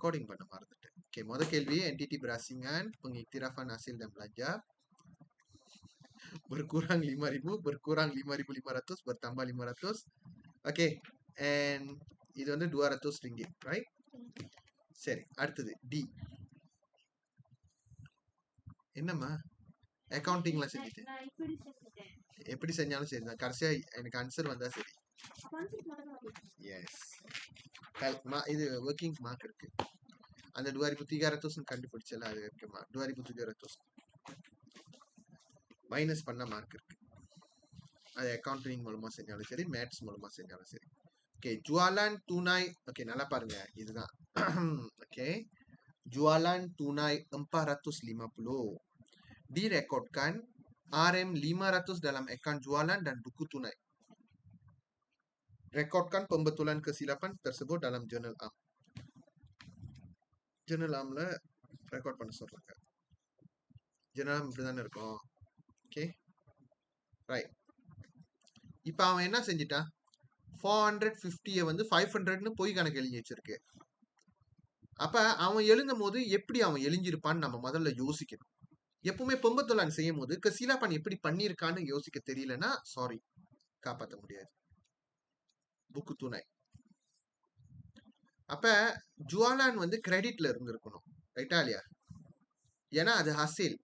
coding பண்ண மறந்துட்டேன். Okay, முத கேள்வி entity berasingan, pengiktirafan hasil dan belanja, berkurang 5.000, berkurang 5.500, bertambah 500. Okay, and இது வந்து 200 ringgit, right? சரி, அடுத்தது D. என்னம்மா அக்கவுண்டிங்ல செஞ்சுட்டு எப்படி செஞ்சாலும் சரி தான், கடைசியா எனக்கு ஆன்சர் வந்தா சரி. எஸ், இது ஒர்க்கிங் மார்க் இருக்கு. அந்த 2,300 கண்டுபிடிச்சல, அது இருக்குமா 2,300 மைனஸ் பண்ண மார்க் இருக்கு. அது அக்கவுண்டிங் மூலமா செஞ்சாலும் சரி, மேத்ஸ் மூலமா செஞ்சாலும் சரி. Okay, jualan tunai. ஓகே, நல்லா பாருங்க, இதுதான். Okay, jualan tunai 450 direkodkan RM 500 dalam akaun jualan dan buku tunai. Rekodkan pembetulan kesilapan tersebut dalam journal am. Journal amல ரெக்கார்ட் பண்ண சொல்றாங்க. journal am இப்படி தானே இருக்கும். Okay, right. இப்போ அவன் என்ன செஞ்சிட்டான், 450 வந்து 500ன்னு பொய் கணக்கு எழுதி வச்சிருக்கு. அப்ப அவன் எழுதும் போது எப்படி அவன் எழுஞ்சிருப்பான்னு நம்ம முதல்ல யோசிக்கணும். எப்பவுமே பொம்பத்தொலான் செய்யும் போது கசிலாப்பான் எப்படி பண்ணியிருக்கான்னு யோசிக்க தெரியலன்னா சாரி, காப்பாற்ற முடியாது. புக்கு துணை. அப்ப ஜுவாலான் வந்து கிரெடிட்ல இருந்திருக்கணும், ரைட்டா இல்லையா? ஏன்னா அது ஹசில்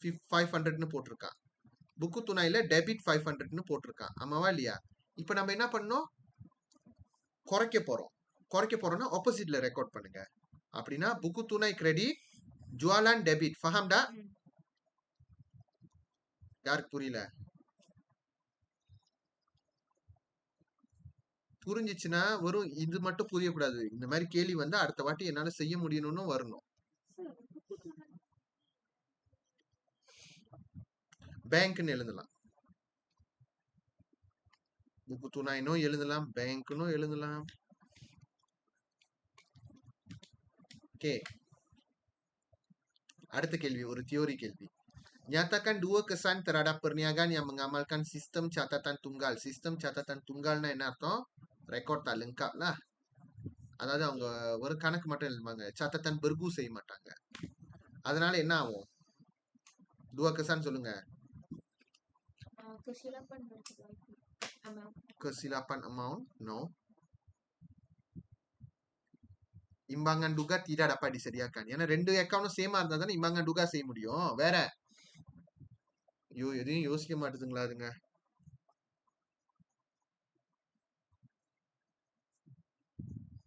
500ன்னு போட்டிருக்கான். புக்கு துணையில டெபிட் 500ன்னு போட்டிருக்கான், ஆமாவா இல்லையா? இப்ப நம்ம என்ன பண்ணோம், குறைக்க போறோம்னா ஆப்போசிட்ல ரெக்கார்ட் பண்ணுங்க. அப்படின்னா புக்கு துணை கிரெடிட், ஜுவாலான் டெபிட். ஃபஹம்டா? யாருக்கு புரியல? புரிஞ்சிச்சுன்னா வரும். இது மட்டும் புரியக்கூடாது. இந்த மாதிரி கேள்வி வந்து அடுத்த வாட்டி என்னால செய்ய முடியணும்னு வரணும். பேங்க்னு எழுதலாம், புக்கு துணாயினும் எழுதலாம், பேங்க்னும் எழுதலாம். ஓகே, அடுத்த கேள்வி ஒரு தியோரி கேள்வி. Nyatakan 2 kesan terhadap perniagaan yang mengamalkan sistem catatan tunggal. Sistem catatan tunggalனா என்ன அர்த்தம்? ரெக்கார்ட் தான் lengkap lah. அதாவது அவங்க ஒரு கணக்கு மட்டும் எழுதுவாங்க, catatan bergu செய்ய மாட்டாங்க. அதனால என்ன ஆகும்? 2 kesan சொல்லுங்க. Kesilapan amount? No. Imbangan duga tidak dapat disediakan. ஏன்னா ரெண்டு அக்கவுண்டும் சேமா இருந்தா தானே imbangan duga செய்ய முடியும். வேற எதையும் யோசிக்க மாட்டேதுங்களா அதுங்க?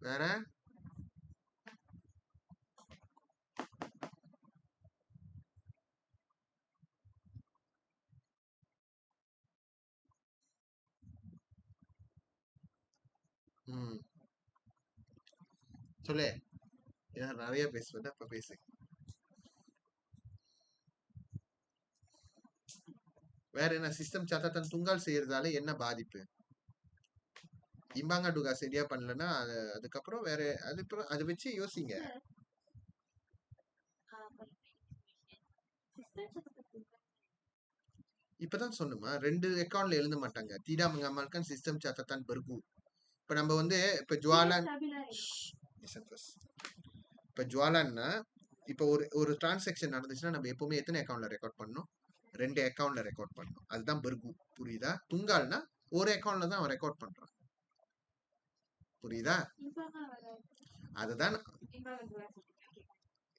வேற சொல்லு. நிறைய பேசுவேன், அப்ப பேசு. வேற என்ன? சிஸ்டம் catatan tunggal செய்யறதால என்ன பாதிப்பு? இம்பாங்க டுகா சரியா பண்ணலன்னா அதுக்கப்புறம் வேற அதை வச்சு யோசிங்க. இப்பதான் சொன்னோமா, ரெண்டு அக்கவுண்ட்ல எழுத மாட்டாங்க. Theta mengamalkan sistem catatan bergu. இப்ப நம்ம வந்து இப்ப ஜுவாலான், இப்ப ஜுவாலான்னா இப்ப ஒரு டிரான்சாக்ஷன் நடந்துச்சுன்னா நம்ம எப்பவுமே எத்தனை அக்கவுண்ட்ல ரெக்கார்ட் பண்ணணும்? 2 அக்கவுண்ட்ல ரெக்கார்ட் பண்ணணும். அதுதான் பெர்கு, புரியுதா? துங்கால்னா ஒரு அக்கவுண்ட்ல தான் அவன் ரெக்கார்ட் பண்றான், புரியுதா? அதுதான்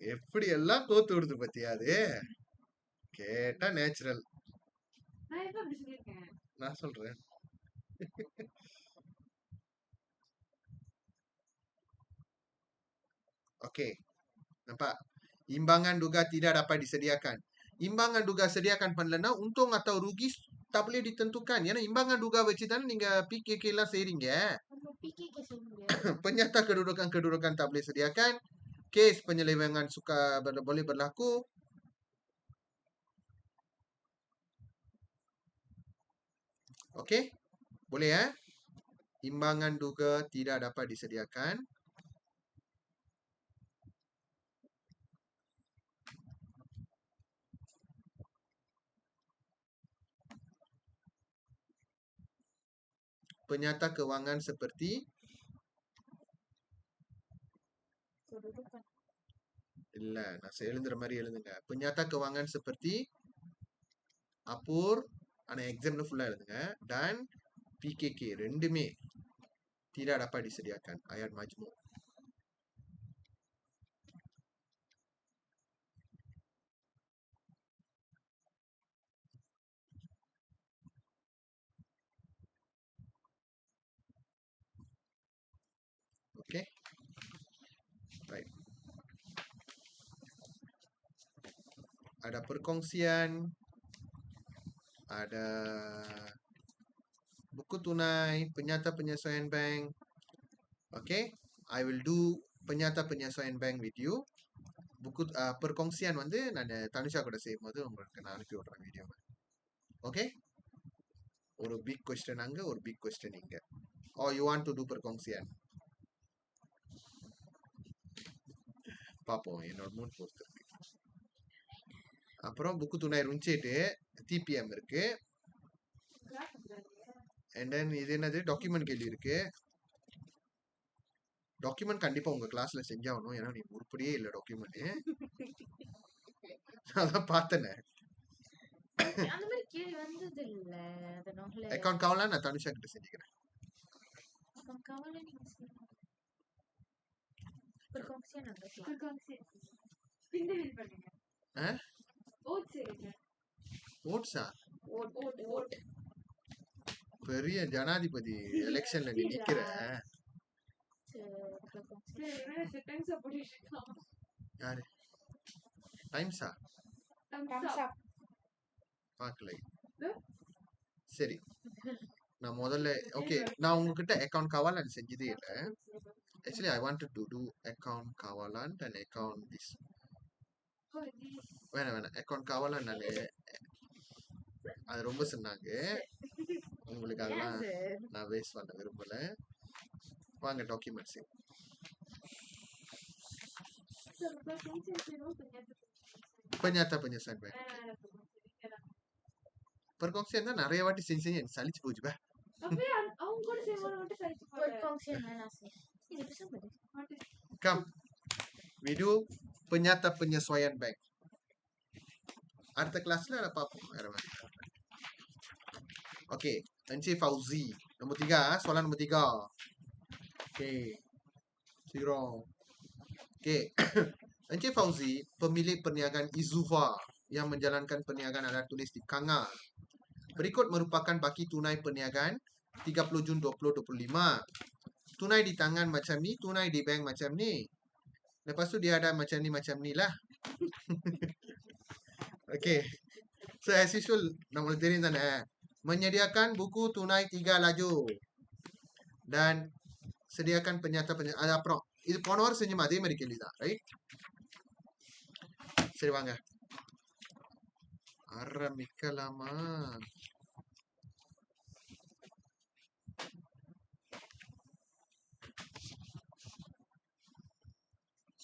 எப்படி எல்லாம் கோத்து விடுது பத்தியா? அது கேட்டா நேச்சுரல். நான் சொல்றேன். Oke, nampak? Imbangan duga tidak dapat disediakan. Imbangan duga sediakan பண்ணலன்னா untung atau rugi tak boleh ditentukan. ஏன்னா imbangan duga வச்சு தானே நீங்க PKK எல்லாம் செய்றீங்க. Penyata kedudukan tak boleh sediakan. Kes penyelewengan suka boleh berlaku. Okey? Boleh ya? Imbangan duga tidak dapat disediakan. Penyata kewangan seperti இல்ல, நான் எழுதுற மாதிரி எழுதுங்க. Penyata kewangan seperti Apur, ஆனா examல full எழுதுங்க. Dan PKK ரெண்டுமே tidak dapat disediakan. Ayat majmu. Okay? Right. Ada perkongsian, ada buku tunai, penyata penyesuaian bank. Okay? I will do penyata penyesuaian bank with you. Buku perkongsian வந்து நான் தனுஷா கூட செய்யும்போது உங்களுக்கு நான் அனுப்பி விடுறேன் வீடியோ. ஓகே? ஒரு பிக் கொஸ்டின் அங்க, ஒரு பிக் கொஸ்டின் இங்க. Or you want to do perkongsian? பாப்போம், என்னோட மூட் பொறுத்து. அப்புறம் புக்கு துணை ருஞ்சிட்டு டிபிஎம் இருக்கு. அண்ட் தென் இது என்னது, டாக்குமெண்ட் கேள்வி இருக்கு. டாக்குமெண்ட் கண்டிப்பா உங்க கிளாஸ்ல செஞ்சாகணும், ஏன்னா நீ உருப்படியே இல்லை டாக்குமெண்ட். அதான் பார்த்தேனே. அக்கௌண்ட் காவலா நான் தனுஷா கிட்ட செஞ்சுக்கிறேன். ஓட்ஸா? பெரிய ஜனாதிபதி எலெக்ஷன்ல நீ நிக்கிற. யாரு? டைம்ஸா? பார்க்கல. சரி, நான் முதல்ல ஓகே, நான் உங்ககிட்ட அக்கவுண்ட் காவாலன் செஞ்சதே இல்லை. Actually, I wanted to do account kawalan and account this. வேணாம், account kawalan நானு அது ரொம்ப சொன்னாங்க. உங்களுக்கு அதெல்லாம் நான் வேஸ்ட் பண்ண விரும்பல. வாங்க documents. Penyata penyesuaian bank. Perkongsian தான் நிறைய வாட்டி செஞ்சு எனக்கு சலிச்சு போச்சு பா. Come, we do penyata penyesuaian bank. அடுத்த கிளாஸ்ல அதை பார்ப்போம் வேற மாதிரி. Oke, Encik Fauzi. Nombor 3, soalan nombor 3. Oke. Zero. Oke. Encik Fauzi, pemilik perniagaan Izuva yang menjalankan perniagaan alat tulis di Kangar. Berikut merupakan baki tunai perniagaan 30 Jun 2025. Tunai di tangan macam ni, tunai di bank macam ni. Lepas tu dia ada macam ni lah. Okay. So as usual, நம்மளுக்கு தெரியும் தானே, menyediakan buku tunai 3 lajur dan sediakan penyata அது அப்புறம் இது போன வாரம் செஞ்சோம், அதே மாதிரி கேள்விதான், ரைட்? சரி வாங்க ஆரம்பிக்கலாமா?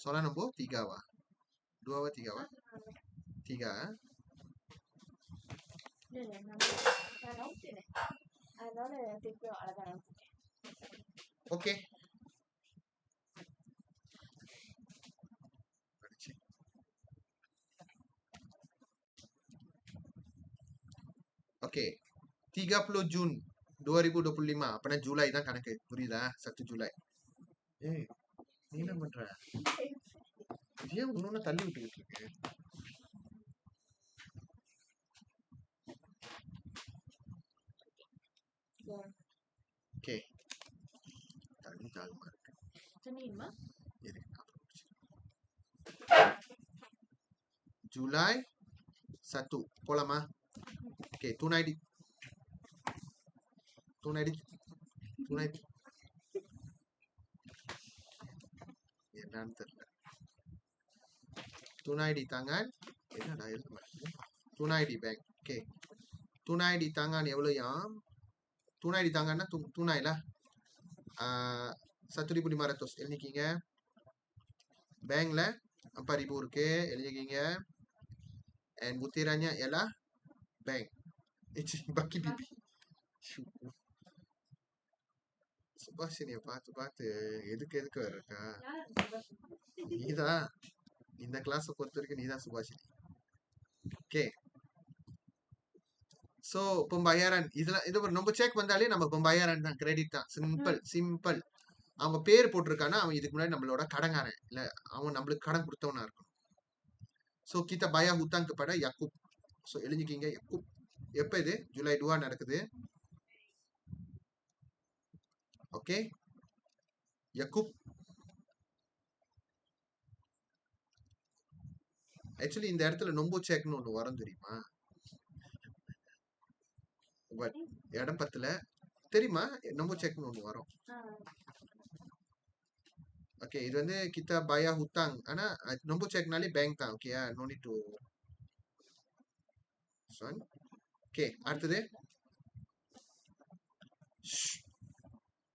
soalan nombor 3 wah. 2 wah 3 wah? 3. Okay. Okay. 30 Jun 2025. அப்பனா ஜூலை தான் கணக்கு, புரியுதா? 10 ஜூலை. ஏய், நீ என்ன பண்ற? ஏன் ஒண்ணு தள்ளி விட்டுக்கிட்டு இருக்கு? ஓகே, தண்ணி தாகமா இருக்கு. இரு, ஜூலை 1 போலாமா? ஓகே, tunai என்னன்னு தெரியல. tunai di tangan என்னடா எழுத மாட்டேங்குது. tunai di bank. Okay, tunai di tangan எவ்வளோயா? tunai di tanganனா tunai lah 1,500 எழுதிக்கிங்க. பேங்க்ல 4,000 இருக்கு, எழுதிக்கிங்க. and butirannya ialah bank. Baki bibi. சுபாஷினிய பார்த்து எதுக்கு இருக்கா? நீதான் இந்த கிளாஸ் பொறுத்த வரைக்கும் நீதான் சுபாஷினி. ஓகே, சோ pembayaran இதெல்லாம் இது நம்ம செக் வந்தாலே நம்ம pembayaran தான், கிரெடிட் தான். சிம்பிள். அவங்க பேர் போட்டிருக்கானா அவன் இதுக்கு முன்னாடி நம்மளோட கடங்காரன் இல்ல, அவன் நம்மளுக்கு கடன் கொடுத்தவனா இருக்கும். So kita bayar hutang kepada Yakub. So எழுதிக்கிங்க Yakub. எப்ப இது ஜூலை 2 நடக்குது. ஓகே, Yakub ஆக்சுவலி இந்த இடத்துல நொம்போ செக்னு ஒண்ணு வரும் தெரியுமா? பட் இடம் பத்துல தெரியுமா நொம்போ செக்னு ஒண்ணு வரும். ஓகே, இது வந்து kita bayar hutang ஆனா நொம்போ செக்னாலே பேங்க் தான். Okay, no need to son. Okay, அடுத்தது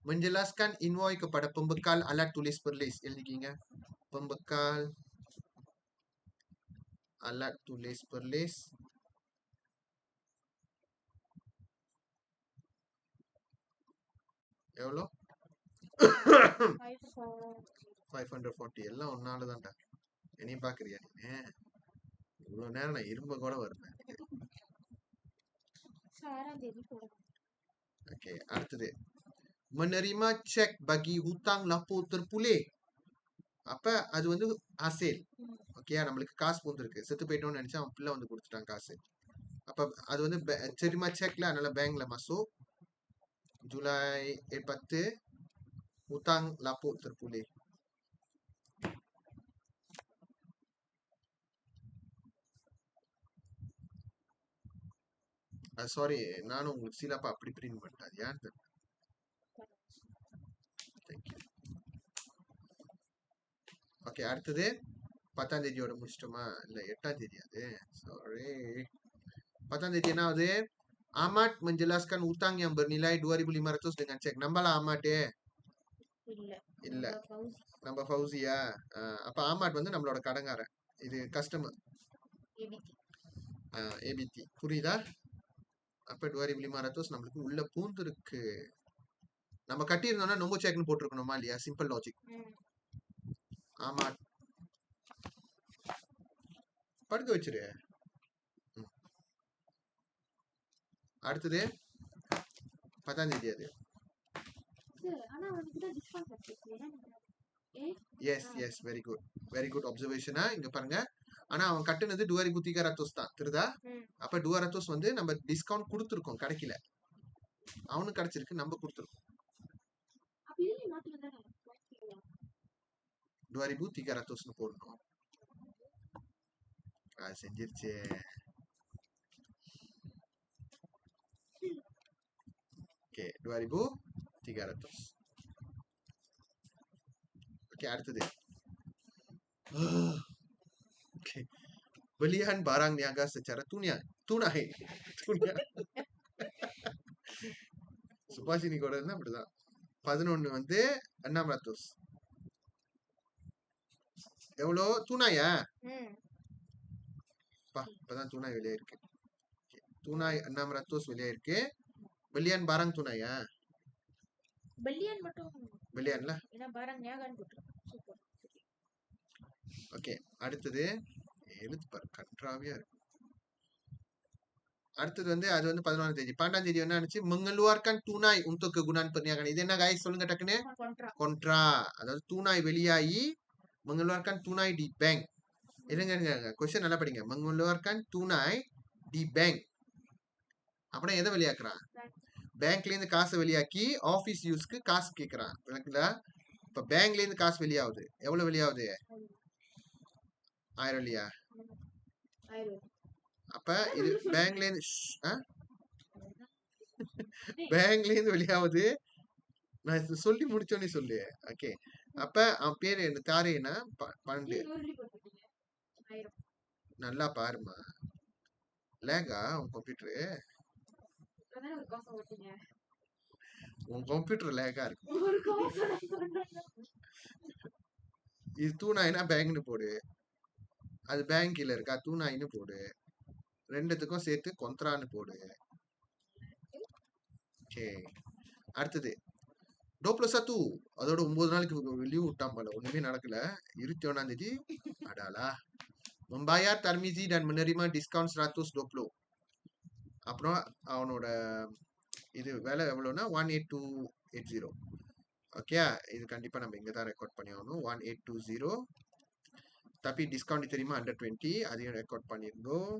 menjelaskan invoice kepada pembekal alat tulis perlis. எழுதிக்கிங்க pembekal alat tulis perlis. எவ்வளோ? 540. எல்லாம் ஒன்னால தான்டா. என்னையும் பாக்குறியா நீ? இவ்வளவு நேரம் நான் இரும்ப கூட வருவேன். ஓகே, அடுத்தது menerima cek bagi hutang lapor terpulih. அப்ப அது வந்து hasil. ஓகே, நம்மளுக்கு காசு பூந்திருக்கு. செத்து போயிட்டோம்னு நினைச்சா அவன் பிள்ளை வந்து கொடுத்துட்டான் காசு. அப்ப அது வந்து terima cekல, அதனால பேங்க்ல masuk. Julai 10 hutang lapor terpulih. Sorry, நானும் உங்களுக்கு சீலாப்பா அப்படி பிரிண்ட் பண்ணிட்டேன். யார் தெரியல. ஓகே, அடுத்தது 10ஆம் தேதியோட முடிச்சிட்டோமா? இல்ல 8ஆம் தேதி. அது சாரி, 10ஆம் தேதி என்ன ஆகுது? Ahmad menjelaskan hutang yang bernilai 2.500 dengan cek. நம்பலாம் Ahmad? இல்ல, நம்ம ஃபௌசியா. அப்ப Ahmad வந்து நம்மளோட கடங்காரன். இது கஸ்டமர் ஏபிடி. புரியுதா? அப்ப 2.500 நம்மளுக்கு உள்ள பூந்து இருக்கு. நம்ம கட்டி இருந்தோம்னா நொம்போ செக்னு போட்டிருக்கணுமா இல்லையா? Simple logic. Ahmad படுக்க வச்சிரு. அடுத்தது 10ஆம் தேதி. அது எஸ் வெரி குட் அப்சர்வேஷனா. இங்க பாருங்க, ஆனா அவன் கட்டுனது 2.300 தான். தெரியுதா? அப்ப 200 வந்து நம்ம டிஸ்கவுண்ட் கொடுத்துருக்கோம், கிடைக்கல. அவனுக்கு கிடைச்சிருக்கு, நம்ம கொடுத்துருக்கோம். 2.300 போடணும். அது செஞ்சிருச்சு. ஓகே, 2.300. ஓகே, அடுத்தது okay, belian barang niaga secara tunai. Subashini கூட இருந்தா அப்படிதான். 11 வந்து 600. எவ்வளோ தூணாயா? இப்பதான் தூணாய் வெளியே இருக்கு. தூணாய் 600 வெளியே இருக்கு. belian barang tunai-யா? belianல. ஓகே, அடுத்தது எழுத்து பாரு கன்றாவியா இருக்கு. அடுத்தது வந்து அது வந்து 11ஆம் தேதி. 12ஆம் தேதி என்ன ஆச்சு? mengeluarkan tunai untuk kegunaan perniagaan. இது என்ன guys சொல்லுங்க டக்குனு? kontra. அதாவது தூணாய் வெளியாகி mengeluarkan tunai di bank. இருங்க क्वेश्चन நல்லா படிங்க. mengeluarkan tunai di bank. அப்படின்னா எதை வெளியாக்குறான்? பேங்க்ல இருந்து காசு வெளியாக்கி ஆபீஸ் யூஸ்க்கு காசு கேக்குறான். விளக்குதா? இப்ப பேங்க்ல இருந்து காசு வெளியாகுது. எவ்வளவு வெளியாகுது? 1000 இல்லையா? அப்ப இது பேங்க்ல இருந்து பேங்க்ல இருந்து வெளியாகுது. நான் சொல்லி முடிச்சோன்னே சொல்லு. ஓகே, அப்ப அவன் பேரு என்ன? தாரேனா 12. நல்லா பாருமா. லேகா உன் கம்ப்யூட்டரு? உன் கம்ப்யூட்டர் லேகா இருக்கு. இது தூணாயினா பேங்க்னு போடு. அது பேங்க்ல இருக்கா? தூணாயின்னு போடு. ரெண்டுத்துக்கும் சேர்த்து கொந்த்ரான்னு போடு. ஓகே, அடுத்தது 21 அதோட 9 நாளைக்கு லீவ் விட்டான் போல, ஒண்ணுமே நடக்கல. 21ஆம் தேதி அடாலா membayar Tarmizi dan menerima diskon 120. அப்புறம் அவனோட இது வேலை எவ்வளோன்னா 18280. ஓகே, இது கண்டிப்பா நம்ம இங்க தான் ரெக்கார்ட் பண்ணி ஆகணும். 1820. tapi டிஸ்கவுண்ட் தெரியுமா 120, அதையும் ரெக்கார்ட் பண்ணிருந்தோம்.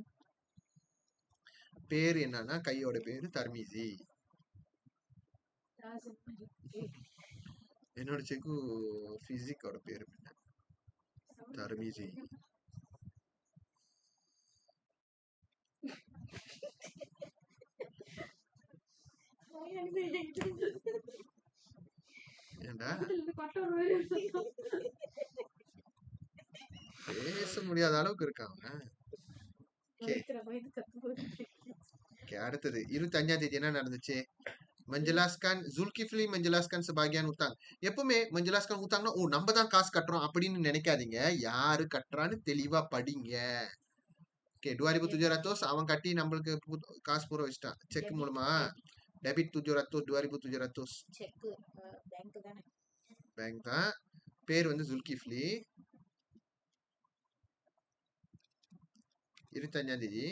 பேர் என்னன்னா கையோட பேரு தர்மிசி. என்னோட செக்கு பிசிக்கோட பேரு தர்மிசி. ஏண்டா பேச முடியாத அளவுக்கு இருக்காங்க. அடுத்தது 25ஆம் தேதி என்ன நடந்துச்சு? menjelaskan Zulkifli menjelaskan sebagian utang. எப்பவுமே menjelaskan utangனா ஓ நம்ம தான் காசு கட்டுறோம் அப்படின்னு நினைக்காதீங்க. யாரு கட்டுறான்னு தெளிவா படிங்க. ஓகே, 2700 அவன் கட்டி நம்மளுக்கு காசு பூரா வச்சிட்டான். செக் மூலமா டெபிட் 700, 2700 செக் பேங்க் தானே, பேங்க் தான். பேர் வந்து ஜுல்கிஃப்லி. 25ஆம் தேதி.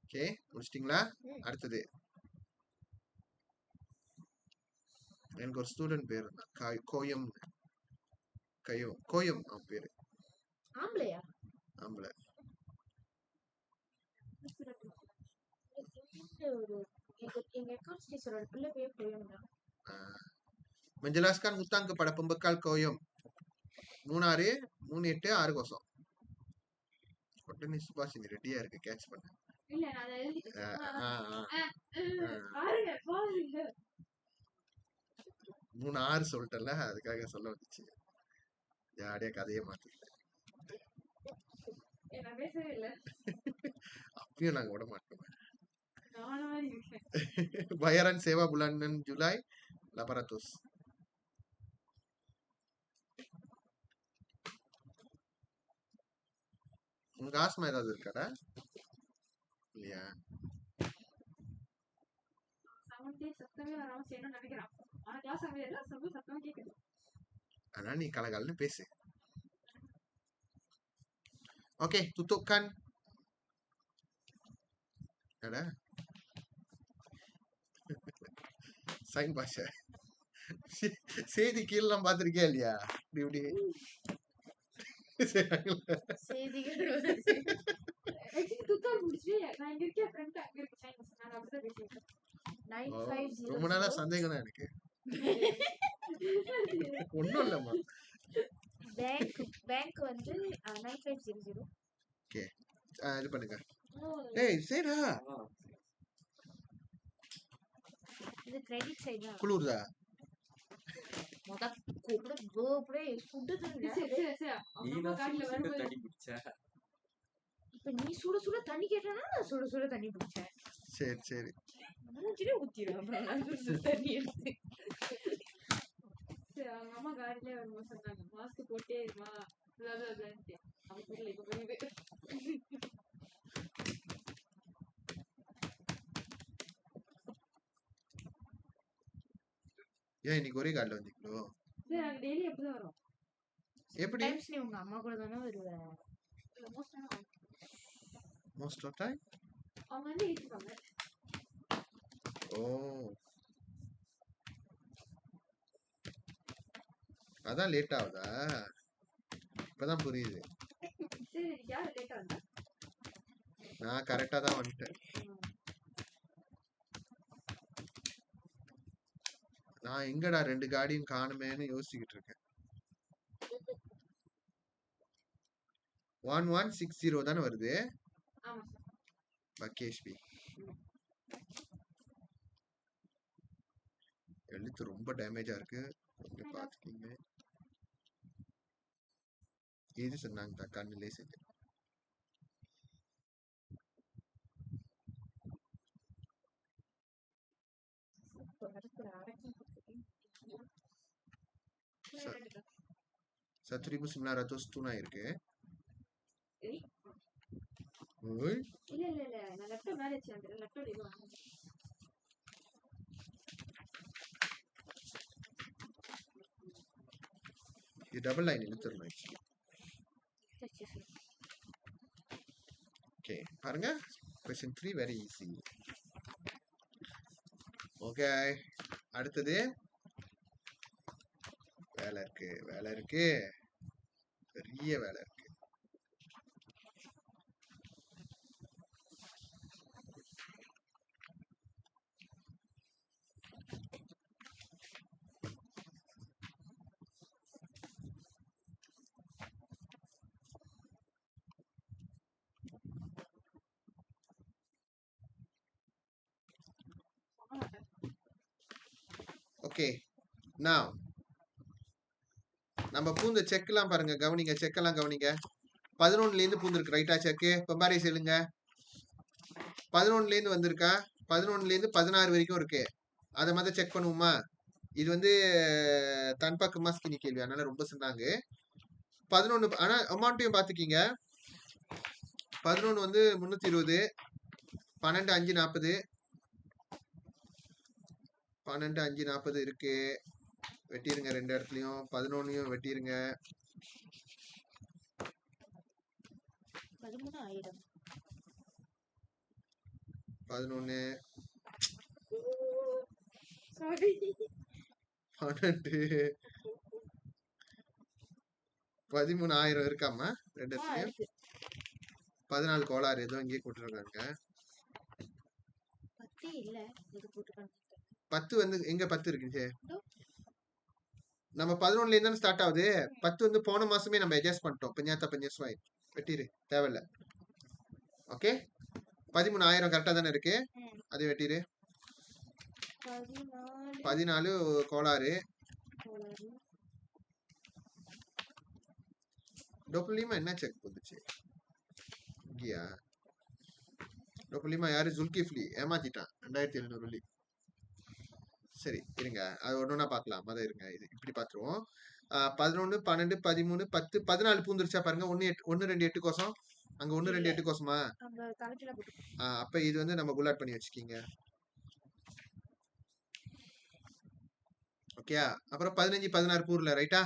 ஓகே, முடிச்சிட்டீங்களா? அடுத்தது எனக்கு ஒரு ஸ்டூடெண்ட் பேர் கோயம் கோயம் அவன் பேரு. ஆம்பளையா? ஆம்பளை. எங்க அக்கவுண்ட்ஸ் டீச்சரோட பிள்ளை பேர் கோயம் தான். menjelaskan hutang kepada pembekal koyom 36 38 6 kosong. உடனே சுபாஷினி ரெடியா இருக்கு கேட்ச் பண்ண. இல்ல நான் எழுதிட்டு பாருங்க 36 சொல்லிட்டல, அதுக்காக சொல்ல வந்துச்சு. ஜாலியா கதையை மாத்திட்டேன். என்ன பேசவே இல்ல. அப்பயும் நாங்க விட மாட்டோம். bayaran sewa bulanan Julai 800. உங்க ஆஸ்மா ஏதாவது இருக்காடா? இல்லையா? ஆனா நீ கலகலன்னு பேசு. Okay, tutupkan. என்னடா சைன் பாஷா செய்தி கீழெல்லாம் பாத்திருக்கியா இல்லையா? இப்படி ரொம்ப நாளா சந்தேகம் தான் எனக்கு. ஒண்ணும் இல்லம்மா. பேங்க் வந்து 9500. ஓகே, இது பண்ணுங்க. ஏய் சரிடா, இது கிரெடிட் சைடு தான். குளூர்தா? மொத கூப்பிட கோப்ரே ஃபுட் தண்ணி. நீனா சுட தண்ணி குடிச்ச. இப்ப நீ சுட சுட தண்ணி கேட்டனா நான் சுட சுட தண்ணி குடிச்சேன். சரி சரி, மூஞ்சிலே ஊத்திரும். அப்புறம் நான் சுட தண்ணி எடுத்து அவங்க அம்மா காடிலே வரும்போது சொன்னாங்க மாஸ்க் போட்டே இருமா அதான் அவங்க இப்ப புரியுது. ஏன் இன்னைக்கு ஒரே கார்டுல வந்தீங்களோ? நாங்க டெய்லி எப்படிதான் வரோம். எப்படி? நீ உங்க அம்மா கூட தானே வருவ? மோஸ்ட் ஆஃப் டைம் அவங்க வந்து ஏத்துப்பாங்க. ஓ, அதான் லேட் ஆகுதா? இப்பதான் புரியுது. சரி, யார் லேட்டா வந்தா? நான் கரெக்டா தான் வந்துட்டேன். நான் எங்கடா 2 காடியும் காணுமேன்னு யோசிச்சுக்கிட்டு இருக்கேன். 1160 தானே வருது. ஆமா பக்கேஷ்பி எழுத்து ரொம்ப டேமேஜா இருக்கு, கொஞ்சம் பாத்துக்கீங்க. இது சொன்னாங்க கண்ணிலே செஞ்சு. Satu 1900 tunai இருக்கு. ஓய் இல்ல இல்ல இல்ல நான் லெஃப்ட் மேல வச்சேன். லெஃப்ட் இது வாங்க. இது டபுள் லைன் இழுத்துடணும். ஓகே பாருங்க, கொஸ்டின் 3 வெரி ஈஸி. ஓகே, அடுத்தது வேலை இருக்கு, பெரிய வேலை இருக்கு. ஓகே, now நம்ம பூந்த செக்லாம் பாருங்க, கவனிங்க, செக்கெல்லாம் கவனிங்க. 11ல இருந்து பூந்துருக்கு ரைட்டா செக்கு. இப்போ பாரு சொல்லுங்க, 11ல இருந்து வந்திருக்கா, 11ல இருந்து 16 வரைக்கும் இருக்கு. அதை மாதிரி செக் பண்ணுவோமா? இது வந்து தன்பக்கு மாஸ்கினி கேள்வி, அதனால ரொம்ப சொன்னாங்க. 11 ஆனா அமௌண்ட்டையும் பார்த்துக்கிங்க. 11 வந்து 320, 12 5 40, 12 5 40 இருக்கு. வெட்டிருங்க ரெண்டு இடத்துலயும், 11யும் வெட்டிருங்க. 11 12 13,000 இருக்காமா ரெண்டு இடத்துலயும். 14 கோளாறு ஏதோ இங்கே போட்டுருக்காங்க. 10 வந்து எங்க 10 இருக்கு? நம்ம 11ல இருந்து ஸ்டார்ட் ஆகுது. 10 வந்து போன மாசமே நம்ம அட்ஜஸ்ட் பண்ணிட்டோம். பஞ்சாஸ்வாய் வெட்டிரு, தேவையில்ல. ஓகே, 13,000 கரெக்டா தானே இருக்கு, அது வெட்டிரு. 14 கோளாறு. டோப்லிமா என்ன செக் போட்டுச்சு இங்கயா? டோப்லிமா யாரு? ஜுல்கிஃப்லி ஏமாத்திட்டான் 2700 வெள்ளி. சரி இருங்க, அது ஒன்னொன்னா பார்க்கலாம். மொதல் இருங்க, இது இப்படி பார்த்துருவோம். 11 12 13 10 14 பூந்துருச்சா பாருங்க. 1 2 8 கோசம், அங்க 1 2 8 கோசமா? அப்ப இது வந்து நம்ம குலாட் பண்ணி வச்சுக்கீங்க. ஓகே, அப்புறம் 15 16 பூர்ல ரைட்டா?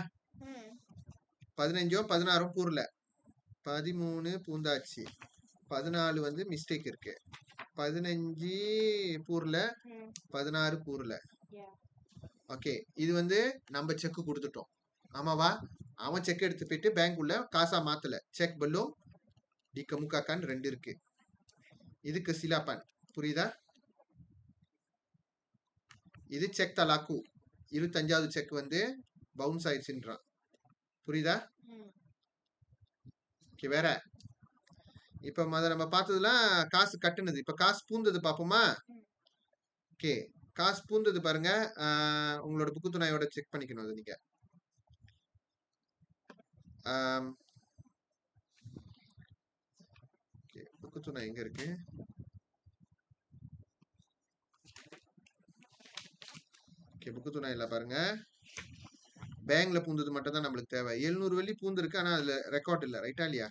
15 16 பூர்ல, 13 பூந்தாச்சு, 14 வந்து மிஸ்டேக் இருக்கு. 15 பூர்ல, 16 பூர்ல. ஓகே, இது வந்து நம்ம செக் கொடுத்துட்டோம், ஆமாவா? அவன் செக் எடுத்து போயிட்டு பேங்க் உள்ள காசா மாத்தல. செக் பல்லும் டிக்க முக்காக்கான் 2 இருக்கு. இதுக்கு சிலாப்பான் புரியுதா? இது செக் தலாக்கு. 25வது செக் வந்து பவுன்ஸ் ஆயிடுச்சுன்றான், புரியுதா? ஓகே, வேற இப்ப நம்ம பார்த்ததுலாம் காசு கட்டுனது. இப்ப காசு பூந்தது பாப்போமா? ஓகே, காசு பூந்தது பாருங்க. உங்களோட புக்கு துணையோட செக் பண்ணிக்கணும் அது நீங்க. புக்கு துணை எங்க இருக்கு? ஓகே, புக்கு துணை இல்ல பாருங்க. பேங்க்ல பூந்தது மட்டும் தான் நம்மளுக்கு தேவை. 700 வெள்ளி பூந்துருக்கு, ஆனா அதுல ரெக்கார்ட் இல்ல, ரைட்டா இல்லையா?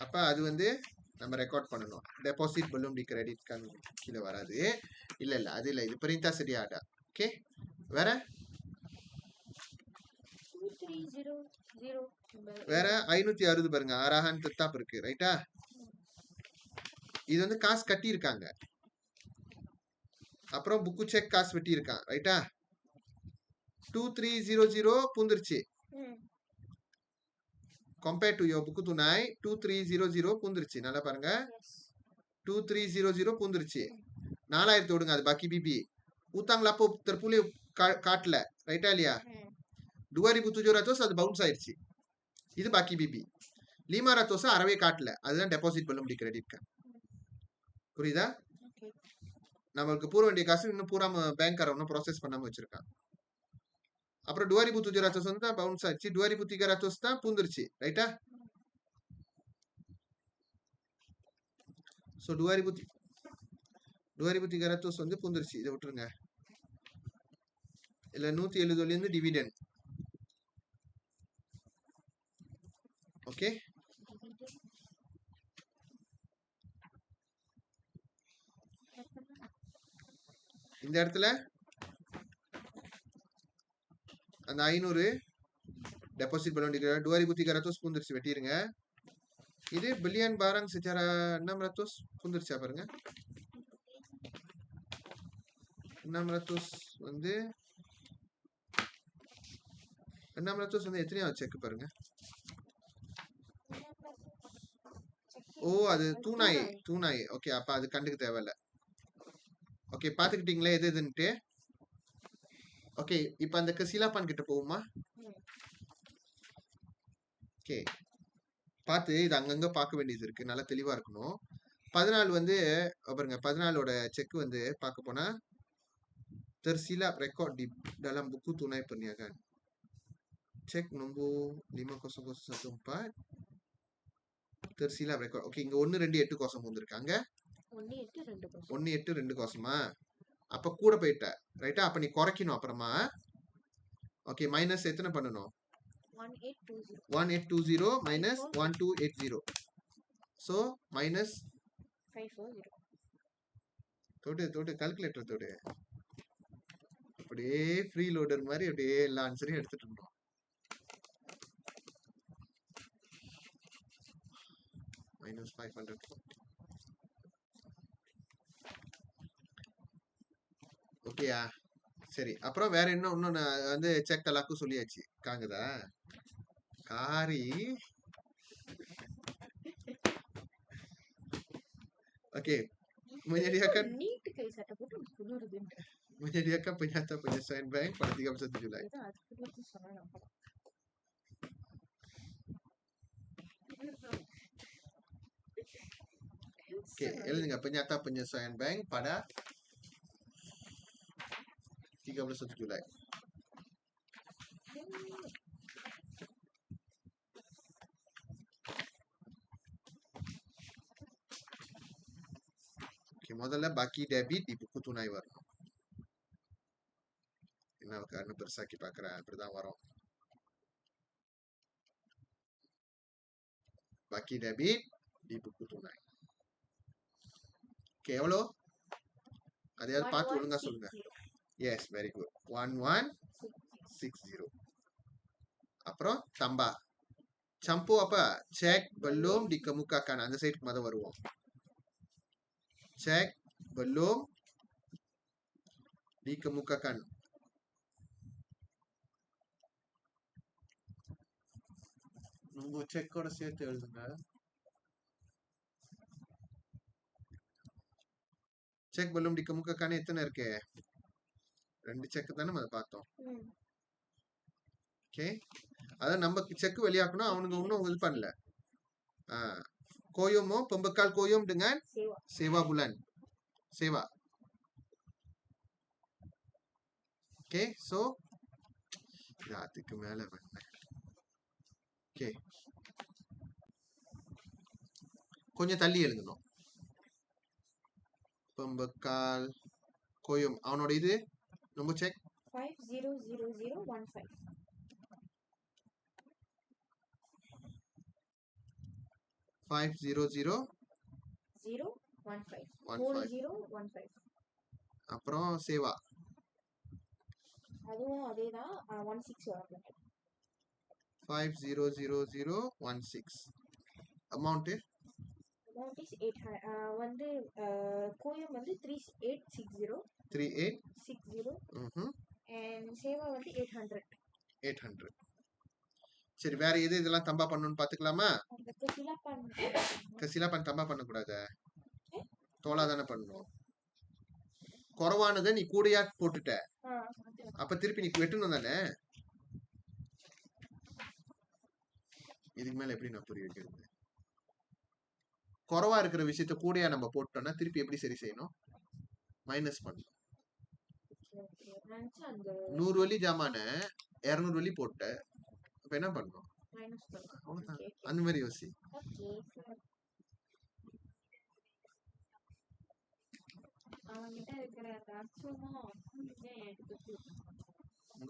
அப்ப அது வந்து நம்ம ரெக்கார்ட் பண்ணணும். டெபாசிட் பலூன் டி கிரெடிட் கார்டு கீழே வராது. இல்ல அது இல்ல, இது பிரிண்டா சரியாடா. ஓகே, வேற வேற 560 பாருங்க. ஆராகன் தித்தாப் இருக்கு, ரைட்டா? இது வந்து காசு கட்டி இருக்காங்க. அப்புறம் புக்கு செக் காசு வெட்டி இருக்கான், ரைட்டா? 2300 பூந்துருச்சு. கம்பேர் டு யோர் புக்கு துணாய் 2300 பூந்துருச்சு. நல்லா பாருங்க, 2300 பூந்துருச்சு. 4000 விடுங்க, அது பாக்கி பிபி ஊத்தாங்களா? அப்போ தற்பூலி காட்டல, ரைட்டா இல்லையா? 2700 அது பவுன்ஸ் ஆயிடுச்சு. இது பாக்கி பிபி. லீமா ரத்தோசா அறவே காட்டல, அதுதான் டெபாசிட் பண்ண முடியும் கிரெடிட் கார்டு. புரியுதா? நம்மளுக்கு பூர வேண்டிய காசு இன்னும் பூரா பேங்க் இன்னும் ப்ராசஸ் பண்ணாம வச்சிருக்கான். அப்புறம் 2700 வந்து தான் பவுன்ஸ் ஆயிடுச்சு. 2300 தான் பூந்துருச்சு, ரைட்டா? ஸோ 2300 வந்து பூந்துருச்சு. இதை விட்டுருங்க. இல்ல 170 இருந்து டிவிடெண்ட். ஓகே, இந்த இடத்துல அந்த 500 deposit balon dikira 2300 pun dirsi வெட்டிருங்க. இது billion barang secara 600 pun dirsi பாருங்க. 600 வந்து 600 வந்து எத்தனையாவது செக் பாருங்க. ஓ அது தூணாய். ஓகே அப்ப அது கண்டுக்க தேவையில்ல. ஓகே பாத்துக்கிட்டீங்களா எது எதுன்ட்டு. ஓகே இப்போ அந்த கசிலாப்பான் கிட்ட போகுமா? ஓகே பார்த்து இது அங்கங்க பார்க்க வேண்டியது இருக்கு. நல்லா தெளிவா இருக்கணும். 14 வந்து பாருங்க 14ஓட செக் வந்து பார்க்க போனா tersilap rekod di dalam buku tunai perniagaan. Cek nombor 50014 tersilap rekod. Okay இங்க 1280 வந்திருக்கு. அங்க 1820 அப்ப கூட போயிட்ட ரைட்டா. அப்ப நீ குறைக்கணும் அப்புறமா. ஓகே மைனஸ் எத்தனை பண்ணணும்? 1820 மைனஸ் 1280. சோ மைனஸ் தொட்டு கால்குலேட்டர் தொடு. அப்படியே ஃப்ரீ லோடர் மாதிரி அப்படியே எல்லா ஆன்சரையும் எடுத்துட்டு இருந்தோம். மைனஸ் 500. ஓகேயா சரி. அப்புறம் வேற என்ன இன்னொன்னு வந்து செக் தலாக்கு சொல்லியாச்சு. காங்குதா காரி. Oke, menyediakan penyesuaian bank pada 31 Julai. Oke, எழுதுங்க penyata penyesuaian bank pada 31 Julai. Oke, முதல்ல பாக்கி டெபிட் di buku tunai வரணும். என்ன காரணம் பெருசாக்கி பார்க்கறேன். அப்படிதான் வரும். பாக்கி debit di buku tunai. Okay எவ்வளோ? அதையாவது பார்த்து ஒழுங்கா சொல்லுங்க. S very good. 1160. அப்புறம் தம்பா சம்பு apa cek belum dikemukakan. அந்த சைடுக்கு மொத வருவோம். cek belum dikemukakan. உங்க செக்கோட சேர்த்து எழுதுங்க. செக் belum dikemukakan எத்தனை இருக்கு? 2 செக் தானே நம்ம பார்த்தோம். ஓகே அதான் நம்ம செக் வெளியாக்கணும். அவனுங்க ஒன்றும் இது பண்ணல. Koyomo pembekal koyom dengan sewa bulan. Sewa. Okay, so அதுக்கு மேல பண்ணேன். ஓகே கொஞ்சம் தள்ளி எழுதணும். pembekal koyom அவனோட இது நம்ம செக் 500015 50015 அப்புறம் சேவா அதுவும் அதேதான் 16 வரும். 50016 அமௌண்ட் is 800 வந்து கோயம் வந்து 3860 and சேவா வந்து 800. சரி வேற எது இதெல்லாம் தம்பா பண்ணணும்னு பாத்துக்கலாமா? கசிலாப்பான் தம்பா பண்ண கூடாது. தோலா தானே பண்ணணும். குறவானதை நீ கூடையா போட்டுட்ட. அப்ப திருப்பி நீ வெட்டணும் தானே. இதுக்கு மேல எப்படி நான் புரிய வைக்கிறது? குறவா இருக்கிற விஷயத்த கூடையா நம்ம போட்டோம்னா திருப்பி எப்படி சரி செய்யணும்? மைனஸ் பண்ணணும். 100 வலி ஜாமான 200 வலி போட்ட அப்ப என்ன பண்ணணும்? அந்த மாதிரி யோசி.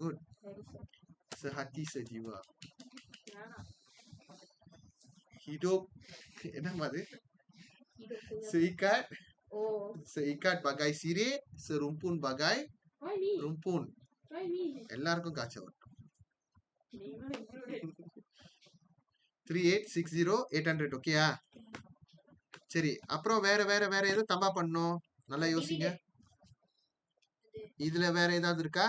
Good. Sehati sejiwa. Hidup என்ன மாதிரி? Seikat bagai sirih, serumpun bagai rumpun. எல்லாருக்கும் காய்ச்சல் வரும். நீங்களும் included. 3860 800 ஓகேயா? சரி அப்புறம் வேற வேற வேற எதுவும் தம்பா பண்ணணும், நல்லா யோசிங்க. இதுல வேற ஏதாவது இருக்கா?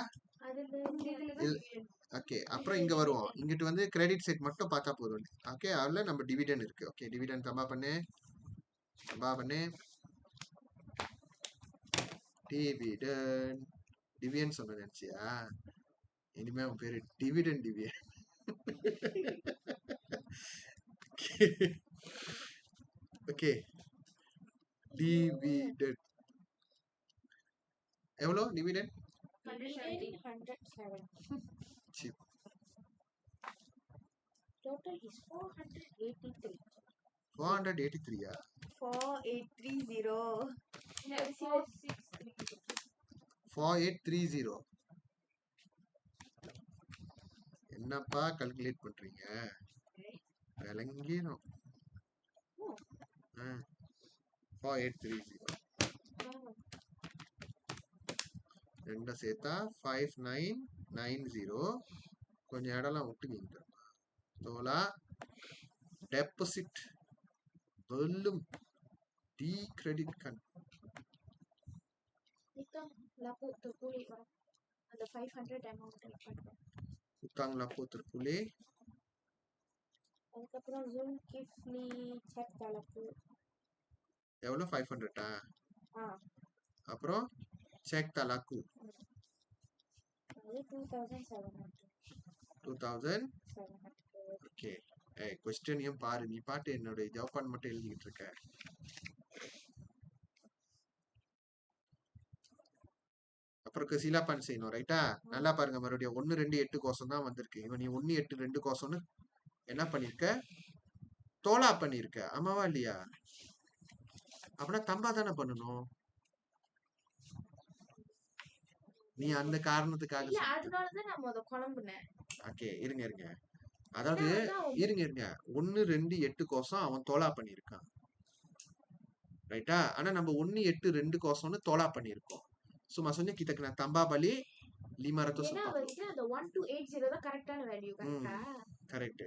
ஓகே அப்புறம் இங்க வருவோம். இங்கிட்டு வந்து கிரெடிட் செட் மட்டும் பார்த்தா போதும். ஓகே அதுல நம்ம டிவிடெண்ட் இருக்கு. ஓகே டிவிடெண்ட் தம்பா பண்ணு டிவிடெண்ட் டிவியன் சொன்ன நினைச்சியா? இனிமே உன் பேரு டிவிடெண்ட் டிவியன். ஓகே டிவிடெண்ட் எவ்வளோ டிவிடெண்ட்? 170. சீப். Total is 483. 483யா? 4830. Yeah, 463. 4830. என்னப்பா கால்குலேட் பண்றீங்க? விளங்கிடும். 4830 ரெண்டும் சேர்த்தா 5990. கொஞ்சம் இடம்லாம் விட்டுவீங்க. தோலா டெபாசிட் வெல்லும் டி credit card Lapu terpulih orang. Ada 500 amount dapat. utang laku terpulih. அதுக்கப்புறம் Zulkifli check laku. எவ்வளோ? 500 ஆ அப்புறம் செக் தலாக்கு அது 2700. 2700. ஓகே கொஸ்டினையும் பாரு, நீ பாட்டு என்னோட ஜப்பான் மட்டும் எழுதிக்கிட்டு இருக்க. அப்புறம் கசிலாப்பான் செய்யணும் ரைட்டா? நல்லா பாருங்க மறுபடியும் 1 2 8 கோசம் தான் வந்திருக்கு. இவன் நீ 1 8 2 கோசம்னு என்ன பண்ணிருக்க? தோலா பண்ணிருக்க. ஆமாவா இல்லையா? அப்படின்னா தம்பா தானே பண்ணணும். நீ அந்த காரணத்துக்காக இல்ல அதனால தான் நான் முத குழம்புனேன். ஓகே இருங்க அதாவது இருங்க 1 2 8 கோசம் அவன் தோலா பண்ணிருக்கான் ரைட்டா? ஆனா நம்ம 1 8 2 கோசம்னு தோலா பண்ணிருக்கோம். So maksudnya kita kena tambah balik 540. ஏன்னா வந்து அந்த 1280 தான் கரெக்டான வேல்யூ கரெக்ட்டா? கரெக்ட்.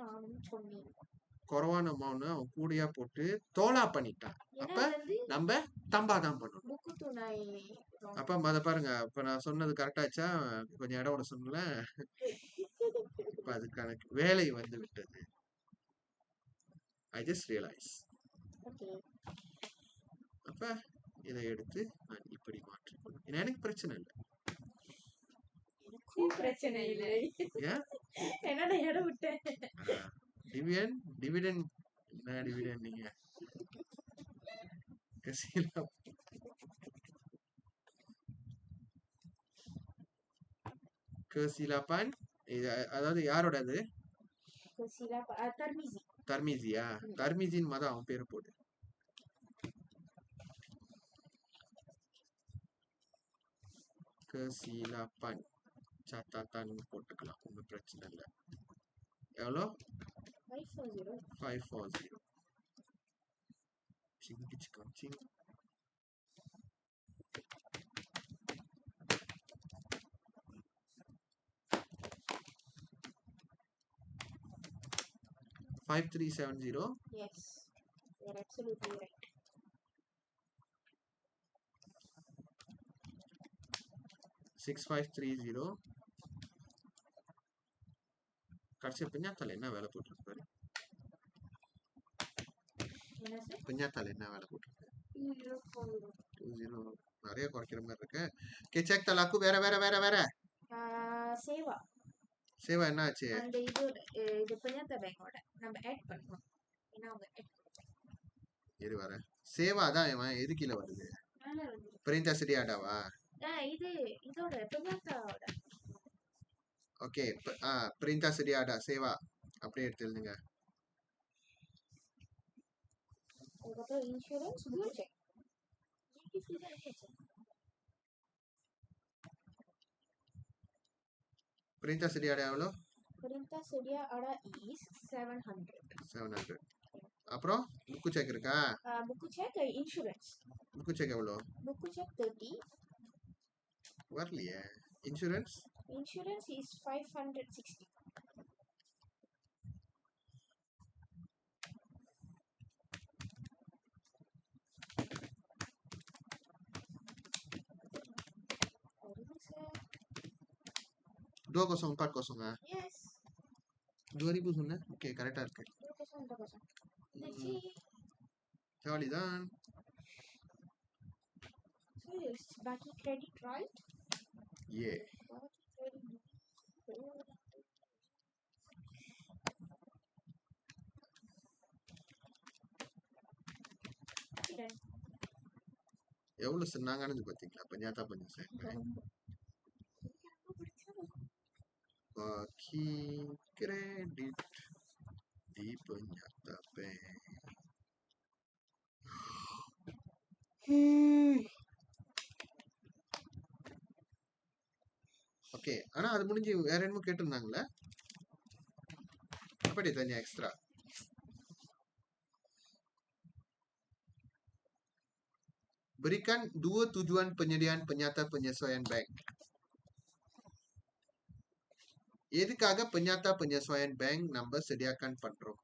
நானும் சொன்னேன். குறவான அமௌண்ட் அவன் கூடியா போட்டு தோலா பண்ணிட்டான். அப்ப நம்ம தம்பா தான் பண்ணணும். புக்கு துணை. அப்ப அத பாருங்க. இப்ப நான் சொன்னது கரெக்டாச்சா? கொஞ்சம் இடம் விட சொன்னல. இப்ப அதுக்கான வேலை வந்து விட்டது. I just realize. ஓகே. அப்ப இதை எடுத்து நான் இப்படி மாற்றிக்கொள்ளும். எனக்கு பிரச்சனை இல்லை. எனக்கும் பிரச்சனை இல்லை. ஏன்? என்னடா இடம் விட்டேன். டிவிடெண்ட் என்ன டிவிடெண்ட் நீங்க? கசிலாப்பான் அதாவது யாரோடது? தர்மிசியா? தர்மிசின் மதம் அவன் பேரு போடு. கசிலாப்பான் catatan போட்டுக்கலாம், ஒன்றும் பிரச்சனை இல்லை. எவ்வளோ? 540. Singh 5370. Yes, you're absolutely right. 6530. கடைசி பெஞ்சாத்தால என்ன வேலை போட்டுருப்பாரு? பெஞ்சாத்தால என்ன வேலை போட்டுருக்கு? 20 நிறைய குறைக்கிற மாதிரி இருக்கு. ஓகே செக் தலாக்கு வேற வேற வேற வேற. சேவா சேவா என்ன ஆச்சு? அந்த இது பெஞ்சாத்தா பேங்கோட நம்ம ஆட் பண்ணோம். ஏன்னா அவங்க ஆட் இது வர சேவா தான் இவன் எது கீழ வருது? பிரிண்டா சிரியாடாவா? இது இதோட பெஞ்சாத்தாவோட. ஓகே பிரிண்டா சிரியாடா சேவா அப்படியே எடுத்து எழுதுங்க. அதுக்கப்புறம் இன்சூரன்ஸ் ப்ளூ செக். பிரிண்டா சிரியாடா எவ்வளோ? பிரிண்டா சிரியாடா இஸ் 700. அப்புறம் புக்கு செக் இருக்கா? Book cheque insurance. Book cheque எவ்வளோ? Book cheque 30. வரலையே. Insurance Insurance is 560. Dua kosong empat kosong ah. Yes. 2000 சொன்ன ஓகே கரெக்டா இருக்கு. 2%. Let's ம், see. ஜாலிதான். So it's Baki credit, right? A Baki credit. Done. எவ்வளவு சொன்னாங்கன்னு பாத்தீங்களா? பஞ்சாத்தா பஞ்சம் பாக்கி கிரெடிட் டி பஞ்சாத்தா பேங்க். ஓகே ஆனா அது முடிஞ்சு வேற என்னமோ கேட்டிருந்தாங்களே அப்படி tanya extra. Berikan 2 tujuan penyediaan penyata penyesuaian bank. எதுக்காக penyata penyesuaian bank நம்ம sediakan பண்றோம்?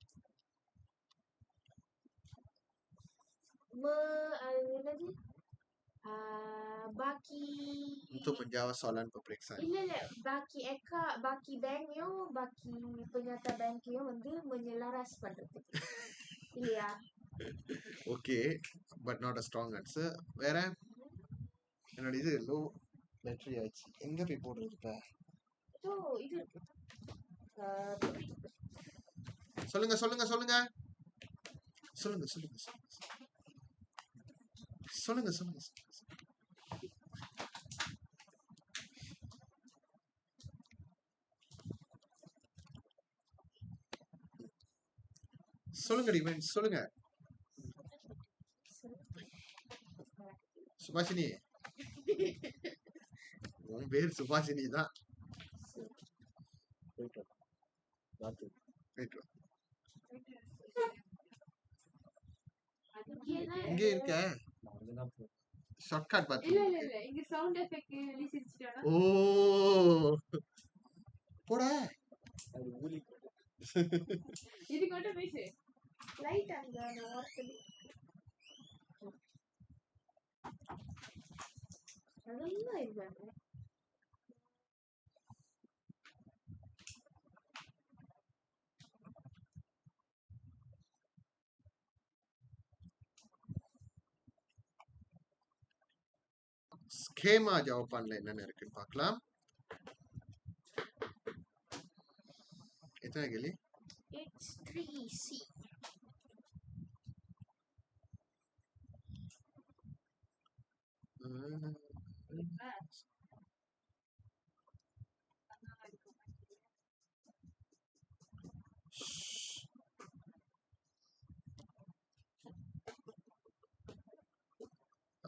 என்னது பாக்கி Untuk menjawab soalan peperiksaan. இல்ல பாக்கி பேங்கையும் பாக்கி பெஞ்சாத்தா பேங்கையும் வந்து menyelaras பண்றதுக்கு இல்லையா? Okay, but not a strong answer. வேற என்னோட இது லோ பேட்டரி ஆச்சு. எங்க போய் போடுறது இப்ப? இது இருக்கு. சொல்லுங்க சொல்லுங்க சொல்லுங்க சொல்லுங்க சொல்லுங்க சொல்லுங்க சொல்லுங்க சொல்லுங்க டிவன் சொல்லுங்க. சுபாஷினி உன் பேர் சுபாஷினி தான். போயிட்டு வா. இங்கே இருக்க ஷார்ட்கட் பாத்து. இல்ல இங்க சவுண்ட் எஃபெக்ட் எழுதி சிரிச்சிட்டானா? ஓ போடா இது கூட பேசு. லைட் அங்க ஓரத்துல அதெல்லாம் இருக்காங்க. ஸ்கேமா ஜாவான்ல என்னென்ன இருக்குன்னு பார்க்கலாம். எத்தனை கேள்வி? It's 3C.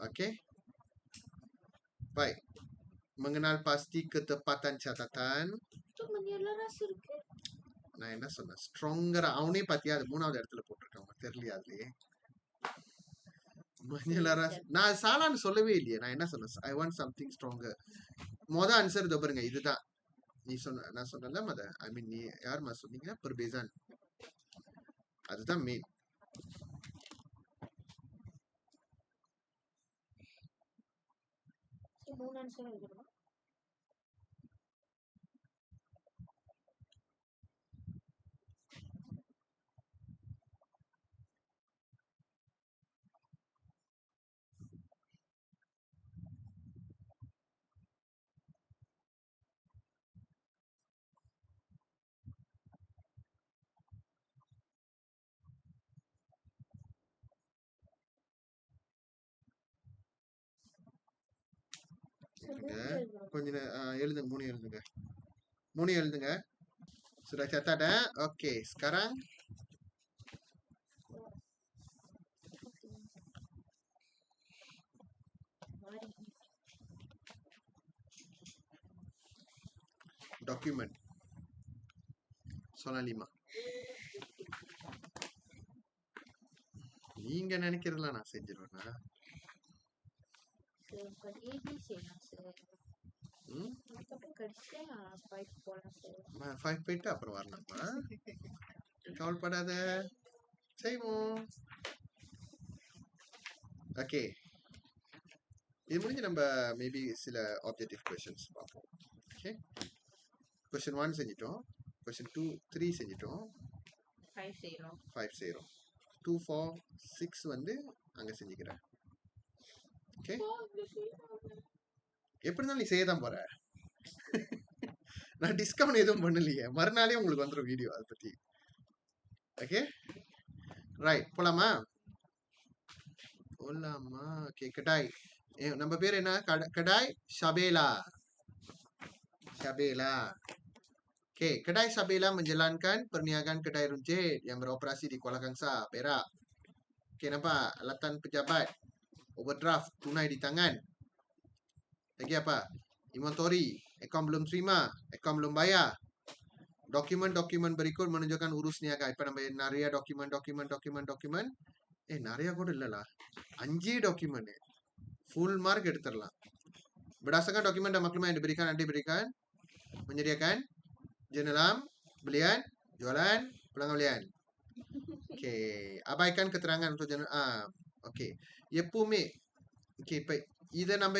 Okey. Baik. Mengenal pasti ketepatan catatan. Itu menyelaras இருக்கு. நான் என்ன சொன்னேன்? ஸ்ட்ராங்கரா அவனே பாத்தியா அது மூணாவது இடத்துல போட்டிருக்கான். தெரியலையா அதுலயே? நான் சாலான்னு சொல்லவே இல்லையே. நான் என்ன சொன்னேன்? I want something stronger. மொத ஆன்சர் இதோ பாருங்க இதுதான். நீ சொன்ன நான் சொன்னல மத ஐ மீன் நீ யாருமா சொன்னீங்க? பர்பேசான். அதுதான் மெயின். மூணு ஆன்சர் எழுதணும். கொஞ்சம் எழுதுங்க. 3 எழுதுங்க. 3 எழுதுங்க. Sudah catat dah? Okey, sekarang dokumen. Soalan 5. நீங்க நினைக்கிறதெல்லாம் நான் செஞ்சிருவேனா? ABC answer. ம் அதுக்கப்புறம் கடிச்சிட்டு 5 போலாம் சார். 5 போயிட்டு அப்புறம் வரலாமா? கவலைப்படாத, செய்வோம். ஓகே, இது முடிஞ்சு நம்ம மேபி சில ஆப்ஜெக்டிவ் கொஸ்டின்ஸ் பார்ப்போம். ஓகே, கொஸ்டின் 1 செஞ்சிட்டோம், கொஸ்டின் 2 3 செஞ்சிட்டோம், 5 செய்யறோம். 5 செய்கிறோம், 2 4 6 வந்து அங்கே செஞ்சுக்கிறேன். ஓகே, எப்படி இருந்தாலும் நீ செய்ய தான் போற. நான் டிஸ்கவுண்ட் எதுவும் பண்ணலையே, மறுநாளே உங்களுக்கு வந்துடும் வீடியோ அதை பற்றி. ஓகே ரைட், போலாமா? போலாமா? ஓகே, கடாய். நம்ம பேர் என்ன? கடாய் Shabela. Shabela. Oke, kedai Shabela menjalankan perniagaan kedai runcit yang beroperasi di Kuala Kangsar, Perak. Oke, nampak? Alatan pejabat, overdraft, tunai di tangan. Lagi apa? Inventory, akaun belum terima, akaun belum bayar. Dokumen-dokumen berikut menunjukkan urus niaga. இப்ப நம்ம நிறைய document நிறைய கூட இல்லலா, 5 document full mark எடுத்துடலாம். Berdasarkan dokumen dan maklumat yang diberikan, Anda diberikan menyediakan jendelam, belian, jualan, pengembalian. Oke, abaikan keterangan untuk jendelam. Oke, எப்பவுமே okay, இப்போ இதை நம்ம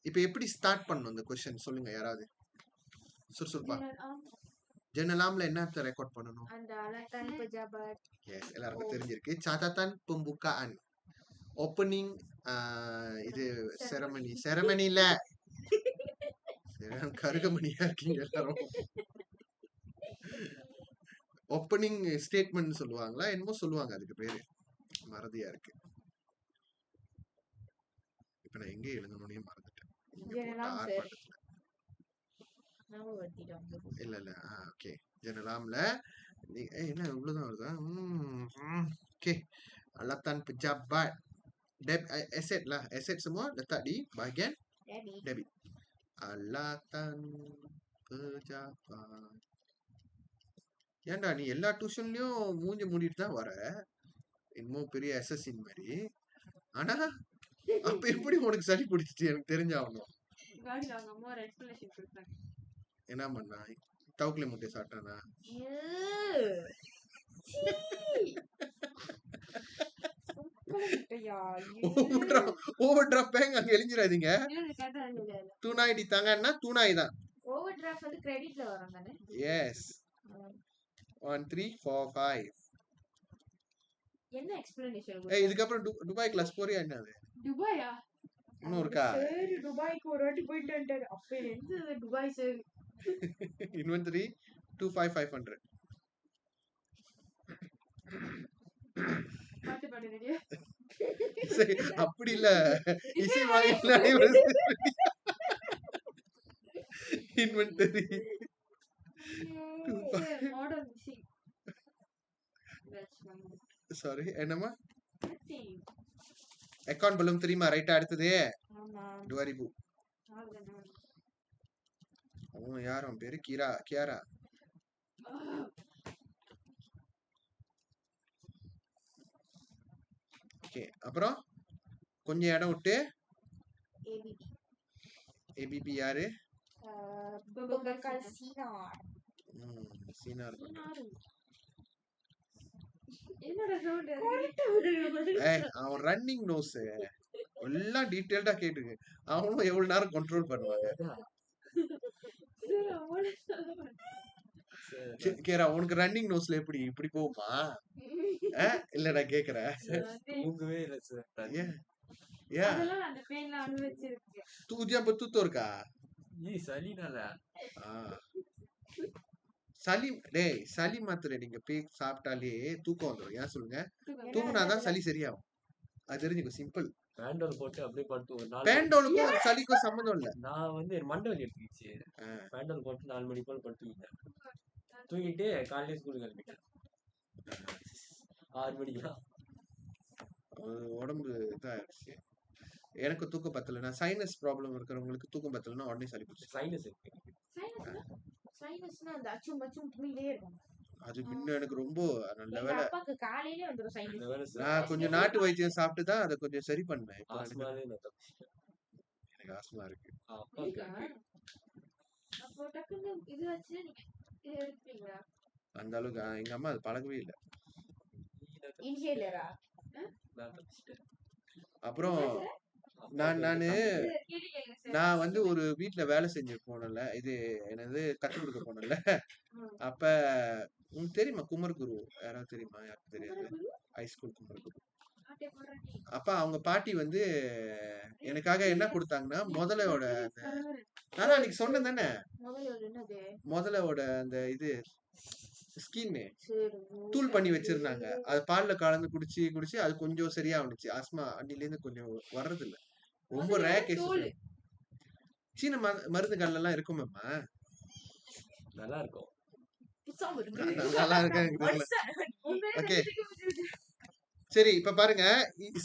இப்போ எப்படி ஸ்டார்ட் பண்ணணும் இந்த கொஸ்டின் சொல்லுங்க யாராவது சுறுசுறுப்பா. ஜெனலாம்ல என்ன ரெக்கார்ட் பண்ணணும்? அந்த alatan pejabat. எஸ், எல்லாருக்கும் தெரிஞ்சிருக்கு. catatan pembukaan, opening, இது செரமனி இல்ல, கருகமணியா இருக்கீங்க எல்லாரும். ஓப்பனிங் ஸ்டேட்மெண்ட் சொல்லுவாங்களா என்னமோ சொல்லுவாங்க, அதுக்கு பேரு மறதியா இருக்கு. இப்ப நான் எங்க எழுதணும்னே மறந்துட்டேன். ஜெனலாம் சார். நாம வட்டிட்டோம். இல்ல ஓகே, ஜெனலாம்ல என்ன இவ்வளவுதான் வருதா? Okay, alatan pejabat, aset lah, aset semua letak di bahagian debit. Alatan pejabat. ஏன்டா நீ எல்லா டியூஷன்லயும் மூஞ்சி மூடிட்டு தான் வர, இன்னும் பெரிய அசசின் மாதிரி. ஆனா அப்ப எப்படி உனக்கு சளி பிடிச்சிட்டு எனக்கு தெரிஞ்சாகணும். என்ன பண்ணா? தவுக்குல முட்டை சாப்பிட்டானா? ஓவர் டிராப் பேங்க் அங்க எழுஞ்சிராதீங்க. தூணாய் டி தாங்கன்னா தூணாய் தான். ஓவர் டிராஃப்ட் வந்து கிரெடிட்ல வரும் தானே? எஸ். 1 3 4 5. என்ன எக்ஸ்பிளனேஷன்? இதுக்கு அப்புறம் துபாய் கிளாஸ் போறியா என்ன? அது துபாயா? இன்னும் இருக்கா? சரி, துபாய்க்கு ஒரு வாட்டி போயிட்டு வந்துட்டாரு. அப்ப எந்த துபாய் சார்? இன்வென்டரி 25500. பாட்டு பாடு ரெடியா? அப்படி இல்ல, இசை வாங்கினாலே இன்வென்டரி மாடல் மிஷின். சாரி, என்னமா? அக்கவுண்ட் belum terima, ரைட்டா? அடுத்தது ஆமா 2000. அவன் யார்? அவன் பேரு கியாரா. ஓகே, அப்புறம் கொஞ்சம் இடம் விட்டு ஏபிபி. ஏபிபி யாரு? பங்கல் சீனார். சீனா இருக்கு. என்னோட சவுண்ட் அவன் ரன்னிங் நோஸ் எல்லாம் டீடைல்டா கேட்டுக்கு. அவனும் எவ்வளவு நேரம் கண்ட்ரோல் பண்ணுவாங்க. கேரா, உனக்கு ரன்னிங் நோஸ்ல எப்படி இப்படி போகுமா? இல்ல நான் கேக்குறேன். தூங்கவே இல்ல சார். அதெல்லாம் அந்த பெயின்ல அனுபவிச்சிருக்கு. தூஜா பத்துத்தோ இருக்கா? சளினால சளி. டேய், சளி மாத்திரை நீங்க போய் சாப்பிட்டாலே தூக்கம் வந்துடும். ஏன் சொல்லுங்க? தூங்குனாதான் சளி சரியாகும். அது தெரிஞ்சுக்கோ, சிம்பிள். பேண்டோல் போட்டு அப்படியே படுத்து ஒரு நாள். பேண்டோலுக்கும் சளிக்கும் சம்மந்தம் இல்ல. நான் வந்து மண்டை வலி எடுத்துக்கிச்சு. பேண்டோல் போட்டு 4 மணி போல படுத்துக்கிட்டேன். தூங்கிட்டு காலையில ஸ்கூலுக்கு கிளம்பிட்டேன் 6 மணிக்கு. உடம்பு இதாயிருச்சு. எனக்கு தூக்கம் பத்தல. நான் சைனஸ் ப்ராப்ளம் இருக்கிறவங்களுக்கு தூக்கம் பத்தலன்னா உடனே சளி பிடிச்சு. சைனஸ் இருக்கு. சைனஸ்னா அந்த அச்சும் மச்சும் துணிலே இருக்கும். அது முன்ன எனக்கு ரொம்ப நல்ல வேலை. அப்பாக்கு காலையிலே வந்துரும் சைனஸ். நான் கொஞ்சம் நாட்டு வைத்தியம் சாப்பிட்டு தான் அதை கொஞ்சம் சரி பண்ணேன். எனக்கு ஆஸ்மா இருக்கு. அப்பா இருக்கா? இருக்கு. அப்போ டக்குன்னு இது வச்சு நீங்க இது எடுத்துப்பீங்களா? அந்த அளவுக்கு எங்க அம்மா அது பழகவே இல்லை. இன்ஹேலரா? நான் தப்பிச்சிட்டேன். அப்புறம் அப்பா நான் நானு கேள்வி கேளுங்க சார். நான் வந்து ஒரு வீட்ல வேலை செஞ்சு போனேன்ல, இது என்னது கற்றுக் கொடுக்க போனேன்ல, அப்ப உங்களுக்கு தெரியுமா குமரகுரு? யாராவது தெரியுமா? யாருக்கு தெரியாது? ஹைஸ்கூல் குமரகுரு. ஆட்டே போடுற நீ. அப்ப அவங்க பாட்டி வந்து எனக்காக என்ன கொடுத்தாங்கன்னா, முதலையோட நான் அன்னைக்கு சொன்னேன் தானே, முதல்ல என்னது? முதலையோட அந்த இது ஸ்கின் சரி. தூள் பண்ணி வச்சிருந்தாங்க. அது பால்ல கலந்து குடிச்சு குடிச்சு அது கொஞ்சம் சரியா வந்துச்சு. ஆஸ்மா அன்னில இருந்து கொஞ்சம் வர்றது இல்ல. ரொம்ப ரேர் கேஸ். சீன மருந்துகள்ல எல்லாம் இருக்குமேம்மா. நல்லா இருக்கும். புசாம இருக்கு. நல்லா இருக்கு எனக்கு தெரியல. உண்மையிலே ஓகே தெரிஞ்சுக்க சரி இப்ப பாருங்க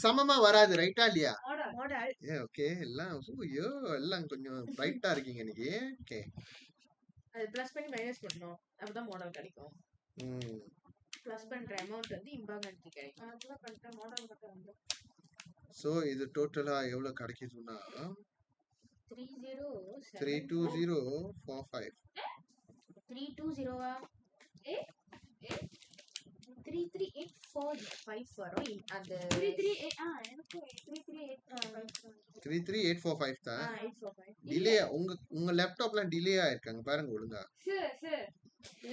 சமமா வராது ரைட்டா இல்லையா? மாடல். மாடல். ஓகே எல்லாம் ஐயோ எல்லாம் கொஞ்சம் பிரைட்டா இருக்கீங்க இன்னைக்கு. ஓகே அது ப்ளஸ் பண்ணி மைனஸ் பண்ணணும். அப்பதான் மாடல் கிடைக்கும். ப்ளஸ் பண்ற அமௌண்ட் வந்து இம்பார்ட்டன்ட் கிடைக்கும். அதெல்லாம் பண்ணிட்டேன் மாடல் மட்டும் வந்து. சோ இது டோட்டலா எவ்வளவு கிடைக்குதுன்னா 307 32045. 320வா? 33845 வரும். அந்த 338 எனக்கு 338 33845 தான். 845. டிலே உங்க லேப்டாப்லாம் டிலே ஆயிருக்காங்க பாருங்க ஒழுங்கா. சார்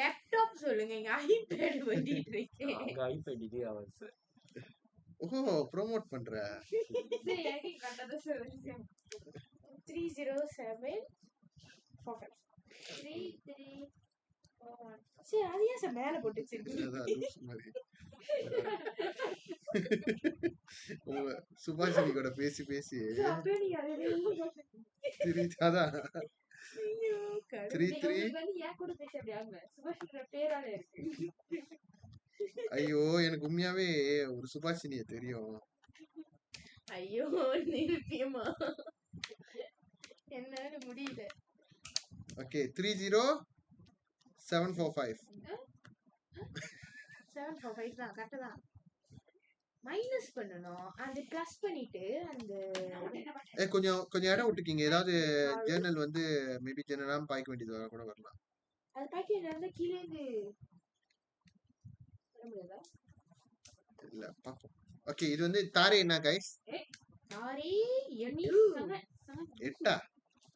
லேப்டாப் சொல்லுங்க. எங்க ஐபேட் வந்துட்டு இருக்கு. அங்க ஐபேட் டிலே ஆகும் சார். ஓஹோ ப்ரோமோட் பண்ற. சரி எனக்கு கண்டத சார் 30745. 33 சரி அது ஏன் சார் மேல போட்டு வச்சிருக்கீங்க? அதான் லூசு மாதிரி. உங்க சுபாஷினி கூட பேசி பேசி அப்படியே நீங்க அதான் ஐயோ கடவுளே. 33 உங்களுக்கு வந்து ஏன் கூட பேச முடியாம சுபாஷியோட பேரால இருக்கு. ஐயோ எனக்கு உண்மையாவே ஒரு சுபாஷினிய தெரியும். ஐயோ நிறுத்தியமா என்னால முடியல. ஓகே 30745. 745 தான் கரெக்ட் தான். மைனஸ் பண்ணனும். அந்த பிளஸ் பண்ணிட்டு அந்த கொஞ்சம் இடம் விட்டுக்கீங்க. ஏதாவது ஜேர்னல் வந்து மேபி ஜெனரல் பாய்க்க வேண்டியது கூட வரலாம். அது பாக்கெட் இருந்தா கீழ இருந்து வர முடியாதா? இல்ல பாப்போம். ஓகே இது வந்து தாரே என்ன கைஸ்? தாரே நீ 8. 8.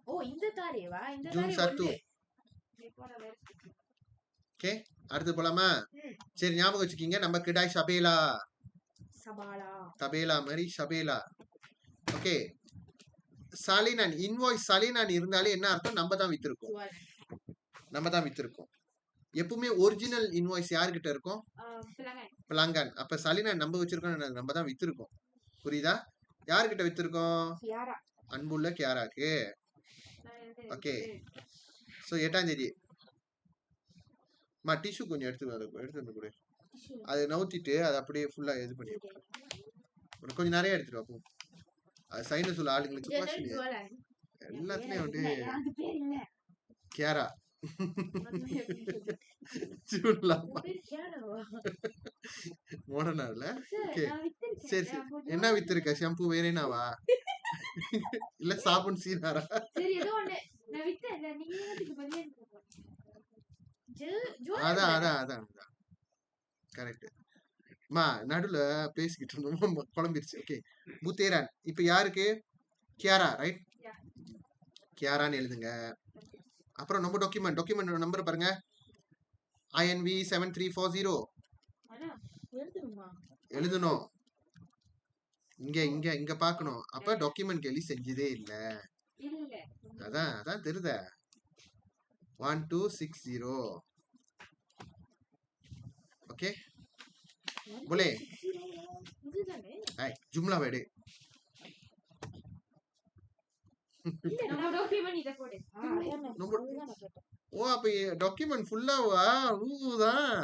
ஓ இந்த தாரேவா? இந்த ஜூன் தாரே சத்து. 1. ஓகே அடுத்து போலாமா? சரி ஞாபகம் வச்சுக்கீங்க நம்ம கிடாய் சபேலா. சபாலா. தபேலா மாதிரி சபேலா. ஓகே சாலினான் இன்வாய்ஸ் சாலினான் இருந்தாலே என்ன அர்த்தம்? நம்ம தான் வித்திருக்கோம். நம்ம தான் வித்திருக்கோம். எப்பவுமே ஒரிஜினல் இன்வாய்ஸ் யார்கிட்ட இருக்கும்? பிளாங்கான். அப்ப சாலினான் நம்ம வச்சிருக்கோம், நம்ம தான் வித்திருக்கோம். புரியுதா? யார்கிட்ட வித்திருக்கோம்? கியாரா. அன்புள்ள கியாராக்கு. ஓகே சோ 8ஆம் தேதி டிஷ்யூ கொஞ்சம் எடுத்து வந்து கொடு. அதை நவுத்திட்டு அதை அப்படியே ஃபுல்லா இது பண்ணி கொஞ்சம் நிறைய எடுத்துட்டு வா. அது சைன சொல்ல ஆளுங்களுக்கு எல்லாத்துலயும் வந்து கியாரா மோடனால. ஓகே சரி சரி என்ன வித்திருக்க? ஷாம்பு வேற என்னவா? இல்ல சாபுன் சீனாரா? சரி ஏதோ ஒண்ணு நான் வித்தேன். நீங்க ஏத்துக்கு பதிலே அதான் அதான் அதான் கரெக்ட். நடுல பேசிக்கிட்டு இருந்தோம் குழம்பிருச்சு. ஓகே புத்தேரான் இப்ப யாருக்கு? கியாரா ரைட். கியாரான்னு எழுதுங்க. அப்புறம் நம்ம டாக்குமெண்ட் நம்பர் பாருங்க. INV 7340 எழுதணும். இங்க பாக்கணும். அப்ப டாக்குமெண்ட் கேள்வி செஞ்சதே இல்ல. அதான் தெரியுத. 1260. ஓகே बोले हाय जुमला वेडे ஓ அப்ப டாக்குமெண்ட் ஃபுல்லாவா? ஊதான்.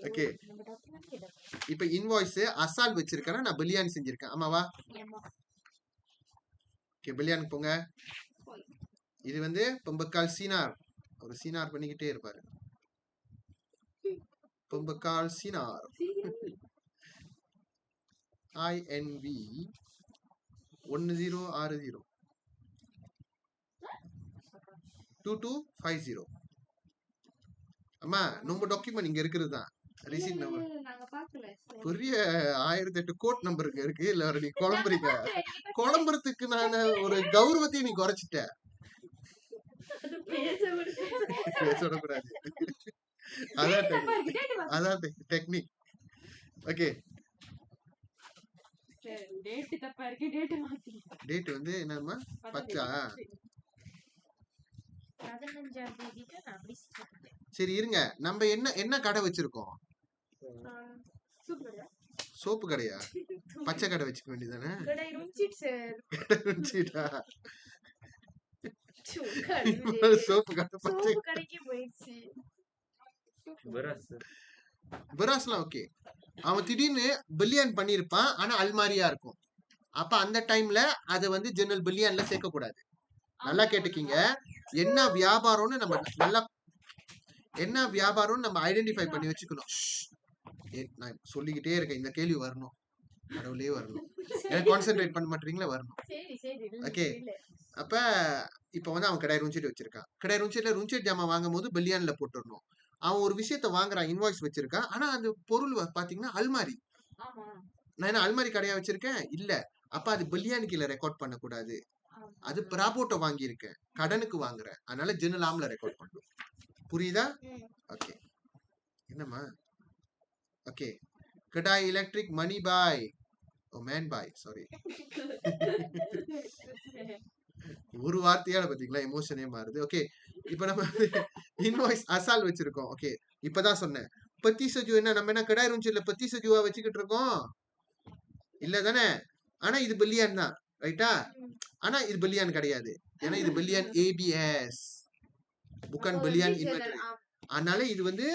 ஓகே இப்ப இன்வாய்ஸ் அசால் வச்சிருக்கேன், நான் பில்லியன் செஞ்சிருக்கேன். ஆமாவா? ஓகே பில்லியன் போங்க. இது வந்து பொம்பக்கால் சீனார். ஒரு சீனார் பண்ணிக்கிட்டே இருப்பாரு. பொம்பக்கால் சீனார். INV 1060 2250. அம்மா நம்ம டாக்குமெண்ட் இங்க இருக்கிறது தான் ரிசீட் நம்பர். நாங்க பாக்கல. பெரிய 1008 கோட் நம்பர் இருக்கு. இல்ல நீ குழம்புறீங்க. குழம்புறதுக்கு நான் ஒரு கௌரவத்தையும் நீ குறைச்சிட்ட. பேசக்கூடாது. அதான் டெக்னிக். ஓகே டேட் தப்பா இருக்கு. டேட் மாத்தி. டேட் வந்து என்னம்மா 10ஆ? 15ஆம் தேதிக்கு நான் அப்படி சரி இருங்க. நம்ம என்ன கடை வச்சிருக்கோம்? சூப்பர். சோப்பு கடையா? பச்சை கடை வச்சுக்க வேண்டியதானே? கடை ருஞ்சிட் சார். ருஞ்சிட்டா? சோப்பு சோப்பு கடை பச்சை சோப்பு கடைக்கு போயிடுச்சு. பிராஸ்லாம் ஓகே. அவன் திடீர்னு பில்லியன் பண்ணிருப்பான். ஆனா அல்மாரியா இருக்கும். அப்ப அந்த டைம்ல அதை வந்து ஜெனரல் பில்லியன்ல சேர்க்க கூடாது. நல்லா கேட்டுக்கீங்க. என்ன வியாபாரம்னு நம்ம ஐடென்டிஃபை பண்ணி வச்சுக்கணும். நான் சொல்லிக்கிட்டே இருக்கேன். இந்த கேள்வி வரணும். கடவுளே வரணும். எனக்கு கான்சென்ட்ரேட் பண்ண மாட்டீங்களா? வரணும். ஓகே. அப்ப இப்ப வந்து அவன் கடை ருஞ்சிட் வச்சிருக்கான். கடை ருஞ்சிட் ஜாமான் வாங்கும் போது பில்லியன்ல போட்டுடணும். அவன் ஒரு விஷயத்த வாங்குறான். இன்வாய்ஸ் வச்சிருக்கான். ஆனா அந்த பொருள் பாத்தீங்கன்னா அல்மாரி. நான் என்ன அல்மாரி கடையா வச்சிருக்கேன்? இல்ல. அப்ப அது பில்லியன் கீழே ரெக்கார்ட் பண்ணக்கூடாது. அது ப்ராபோட்டோ வாங்கியிருக்கேன். கடனுக்கு வாங்குறேன். அதனால ஜெனரல் ஆம்ல ரெக்கார்ட் பண்ணும். புரியுதா? ஓகே. என்னம்மா? ஓகே. கடாய் எலக்ட்ரிக் மணி பாய். ஓ மேன் பாய். சாரி. ஒரு வார்த்தையால பாத்தீங்களா எமோஷனே மாறுது. ஓகே. இப்ப நம்ம இன்வாய்ஸ் அசால் வச்சிருக்கோம். ஓகே. இப்பதான் சொன்னேன். பத்தி சஜு என்ன நம்ம என்ன கடாய் ருஞ்சிட்ல பத்தி சஜுவா வச்சுக்கிட்டு இருக்கோம்? இல்ல தானே? ஆனா இது பில்லியன் தான். ரைட்டா? ஆனா இது பில்லியன் கிடையாது. ஏன்னா இது பில்லியன் ஏபிஎஸ். புக்கன் பில்லியன் இன்வென்டரி. அதனால இது வந்து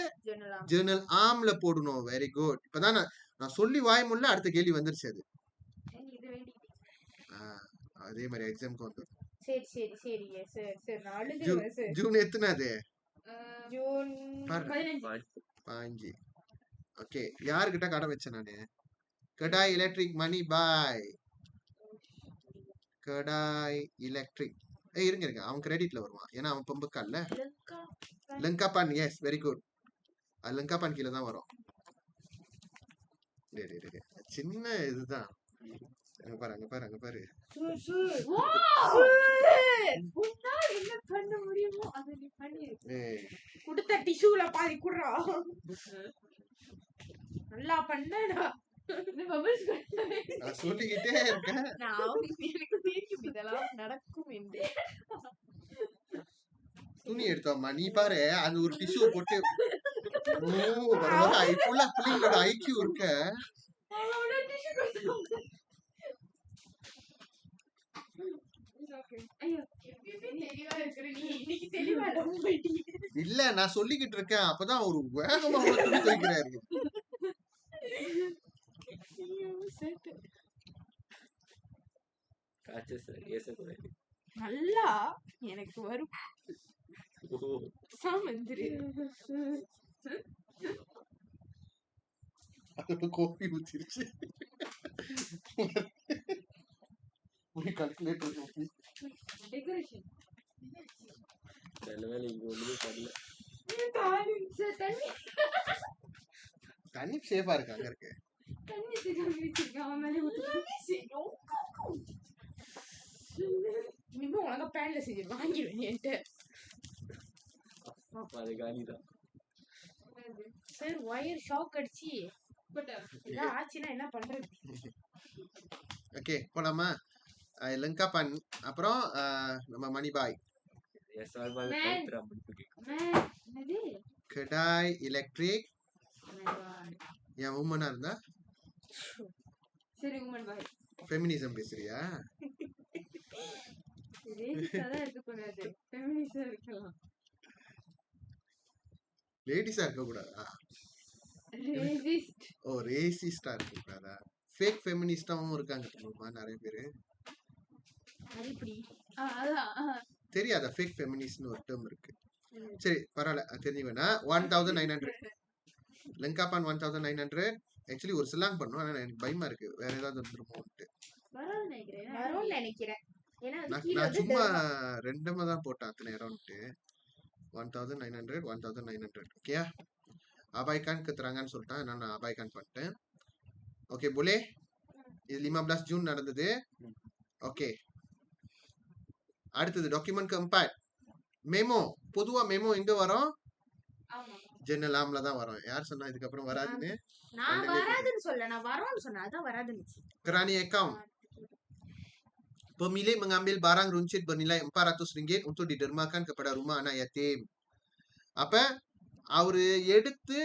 ஜெர்னல் ஆம்ல போடணும். Very good. இப்பதான் நான் சொல்லி வாய் முல்ல அடுத்த கேள்வி வந்துருச்சு. அது அதே மாதிரி எக்ஸாம்க்கு வந்து சரி சரி சரி சார் சார் நான் அழுதுறேன் சார். ஜூன் எத்தனாவது? ஜூன் 15. ஓகே. யார்கிட்ட கடை வச்சேன் நானு? கடாய் எலக்ட்ரிக் மணி பாய். கடாய் எலக்ட்ரிக். இருங்க அவன் கிரெடிட்ல வருவான். ஏன்னா அவன் பம்புக்கால்ல. லங்கா பான். Yes very good. அது லங்கா பான் கீழே தான் வரும். சின்ன இதுதான். அங்க பாரு. என்ன பண்ண முடியுமோ அதை நீ பண்ணிரு. குடுத்த டிஷ்யூல பாதி குடுறா. நல்லா பண்ணடா. நான் சொல்லிக்கிட்டே இருக்கேன். எனக்கு தெரியும் இதெல்லாம் நடக்கும் என்று. துணி எடுத்தோம்மா. நீ பாரு அது ஒரு டிஷ்யூ போட்டு பிள்ளைங்களோட ஐக்கியூ இருக்க. இல்ல நான் சொல்லிக்கிட்டு இருக்கேன். அப்பதான் ஒரு வேகமா துணி துவைக்கிறாரு. நல்லா எனக்கு வரும். சாமந்திரி கோபி ஊத்திருச்சு. ஒரு கால்குலேட்டர் கோபி. டெக்கரேஷன். தண்ணி சேஃபா இருக்கு. அங்க இருக்கு. இன்னும் உனக்கு பேன்ல செஞ்சு வாங்கிடுவேன். சார் வயர் ஷாக் அடிச்சு ஆச்சுன்னா என்ன பண்றது? ஓகே போலாமா? லங்கா பான். அப்புறம் நம்ம மணிபாய். கடாய் எலக்ட்ரிக். ஏன் உமனா இருந்தா சரி உமன் பாய். ஃபெமினிசம் பேசுறியா? லேடிஸா இருக்க கூடாதா? ஓ ரேசிஸ்டா இருக்க கூடாதா? ஃபேக் ஃபெமினிஸ்டாவும் இருக்காங்க நிறைய பேரு. தெரியாதா? ஃபேக் ஃபெமினிஸ்ட்னு ஒரு டேர்ம் இருக்கு. சரி பரவாயில்ல தெரிஞ்சுக்கவேனா. 1900 லங்கா பான் 1900. ஆக்சுவலி ஒரு சிலாங் பண்ணும். ஆனா எனக்கு பயமா இருக்கு வேற ஏதாவது வந்துருமோன்ட்டு. வரும்னு நினைக்கிறேன். ஏன்னா அது நான் கீழ நான் வந்து சும்மா டெர்மா. 2 தான் போட்டேன் அத்தனை அரௌண்ட் 1900 1900 ஓகேயா. abaikan keterangan sultan நான் abaikan பண்ணிட்டேன். ஓகே போலே இது 15 ஜூன் நடந்தது. ஓகே அடுத்தது டாக்குமெண்ட் keempat மெமோ. பொதுவா மெமோ எங்க வரும்? ஆமா ஜெனரல் ஆம்ல தான் வரும். யார் சொன்னா இதுக்கப்புறம் வராதுன்னு? நான் வராதுன்னு சொல்ல, நான் வரோம்னு சொன்னேன், அதான் வராதுன்னு. kerana account pemilik mengambil barang runcit bernilai RM400 untuk didermakan kepada rumah anak yatim. அப்ப அவரு எடுத்து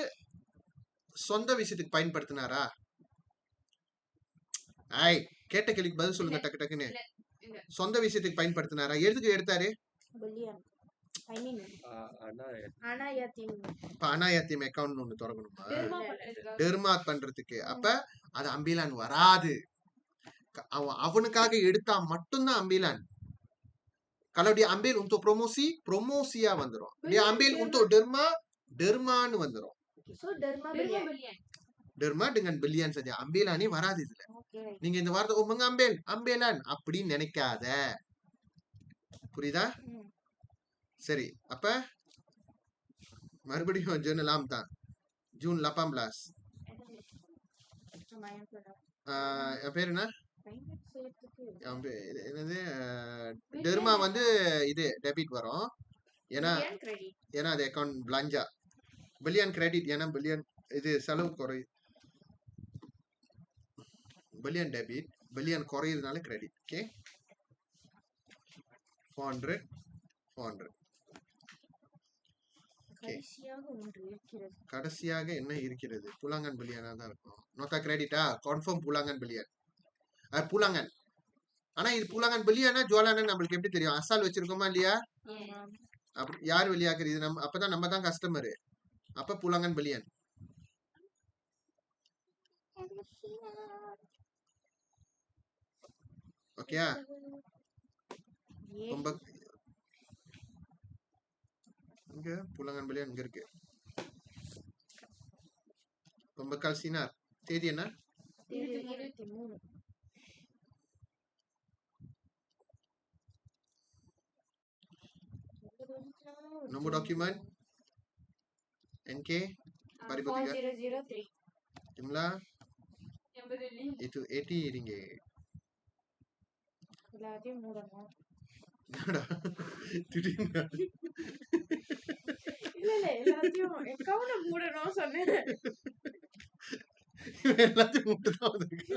சொந்த விஷயத்துக்கு பயன்படுத்தினாரா? ஐய் கேட்ட கேள்விக்கு பதில் சொல்லுங்க டக்கு டக்குன்னு. இல்ல. சொந்த விஷயத்துக்கு பயன்படுத்தினாரா? எதுக்கு எடுத்தாரு? பில்லியன் ஐ மீன் அனாயாத்தின் இப்ப அனாயாத்தியம் அக்கவுண்ட் ஒண்ணு திறக்கணுமா? டெர்மா பண்றதுக்காக டெர்மாத் பண்றதுக்கு. அப்ப அது அம்பிலான் வராது. அவனுக்காக எடுத்தா மட்டும்தான் அம்பிலான். kalau dia ambil untuk promosi, promosiயா வந்துரும். dia ambil untuk derma, dermaன்னு வந்துரும். So derma billion. Billion derma dengan belian saja. ambilanே வராது இதுல. ஓகே நீங்க இந்த வார்த்தை ஓ mengambil, ambilan அப்படி நினைக்காத. புரியுதா? சரி அப்ப மறுபடியும் ஜெர்னல் ஆம் தான். ஜூன் 18. என் பேர் என்ன? என்னது டெர்மா வந்து இது டெபிட் வரும். ஏன்னா ஏன்னா அது அக்கவுண்ட் பிளாஞ்சா. பில்லியன் கிரெடிட் ஏன்னா பில்லியன் இது செலவு குறை. பில்லியன் டெபிட் பில்லியன் குறையுதுனால கிரெடிட். ஓகே 400 400. கடைசியாக என்ன இருக்கிறது? புலாங்கன் பில்லியனா தான் இருக்கும். நோட்டா கிரெடிட்டா கன்ஃபார்ம் புலாங்கன் பில்லியன். புலாங்கன். ஆனா இது புலாங்கன் பில்லியனா ஜுவலானு நம்மளுக்கு எப்படி தெரியும்? அசால் வச்சிருக்கோமா இல்லையா? அப்படி யார் வெளியாக்குறது? இது நம்ம அப்பதான் நம்ம தான் கஸ்டமர். அப்ப புலாங்கன் பில்லியன். ஓகேயா? இங்க புலாங்கன் பில்லியன் இங்க இருக்கு. பம்பக்கால் சீனார் தேதி என்ன? 23. nombor dokumen NK 4003 jumlah 80 itu 80 ringgit. எல்லாத்தையும் மூடணும். என்னடா திடீர்னு இல்ல எல்லாத்தையும் அக்கவுண்ட் மூடணும் சொன்னேன். எல்லாத்தையும் மூட்டுதான் வந்திருக்கு.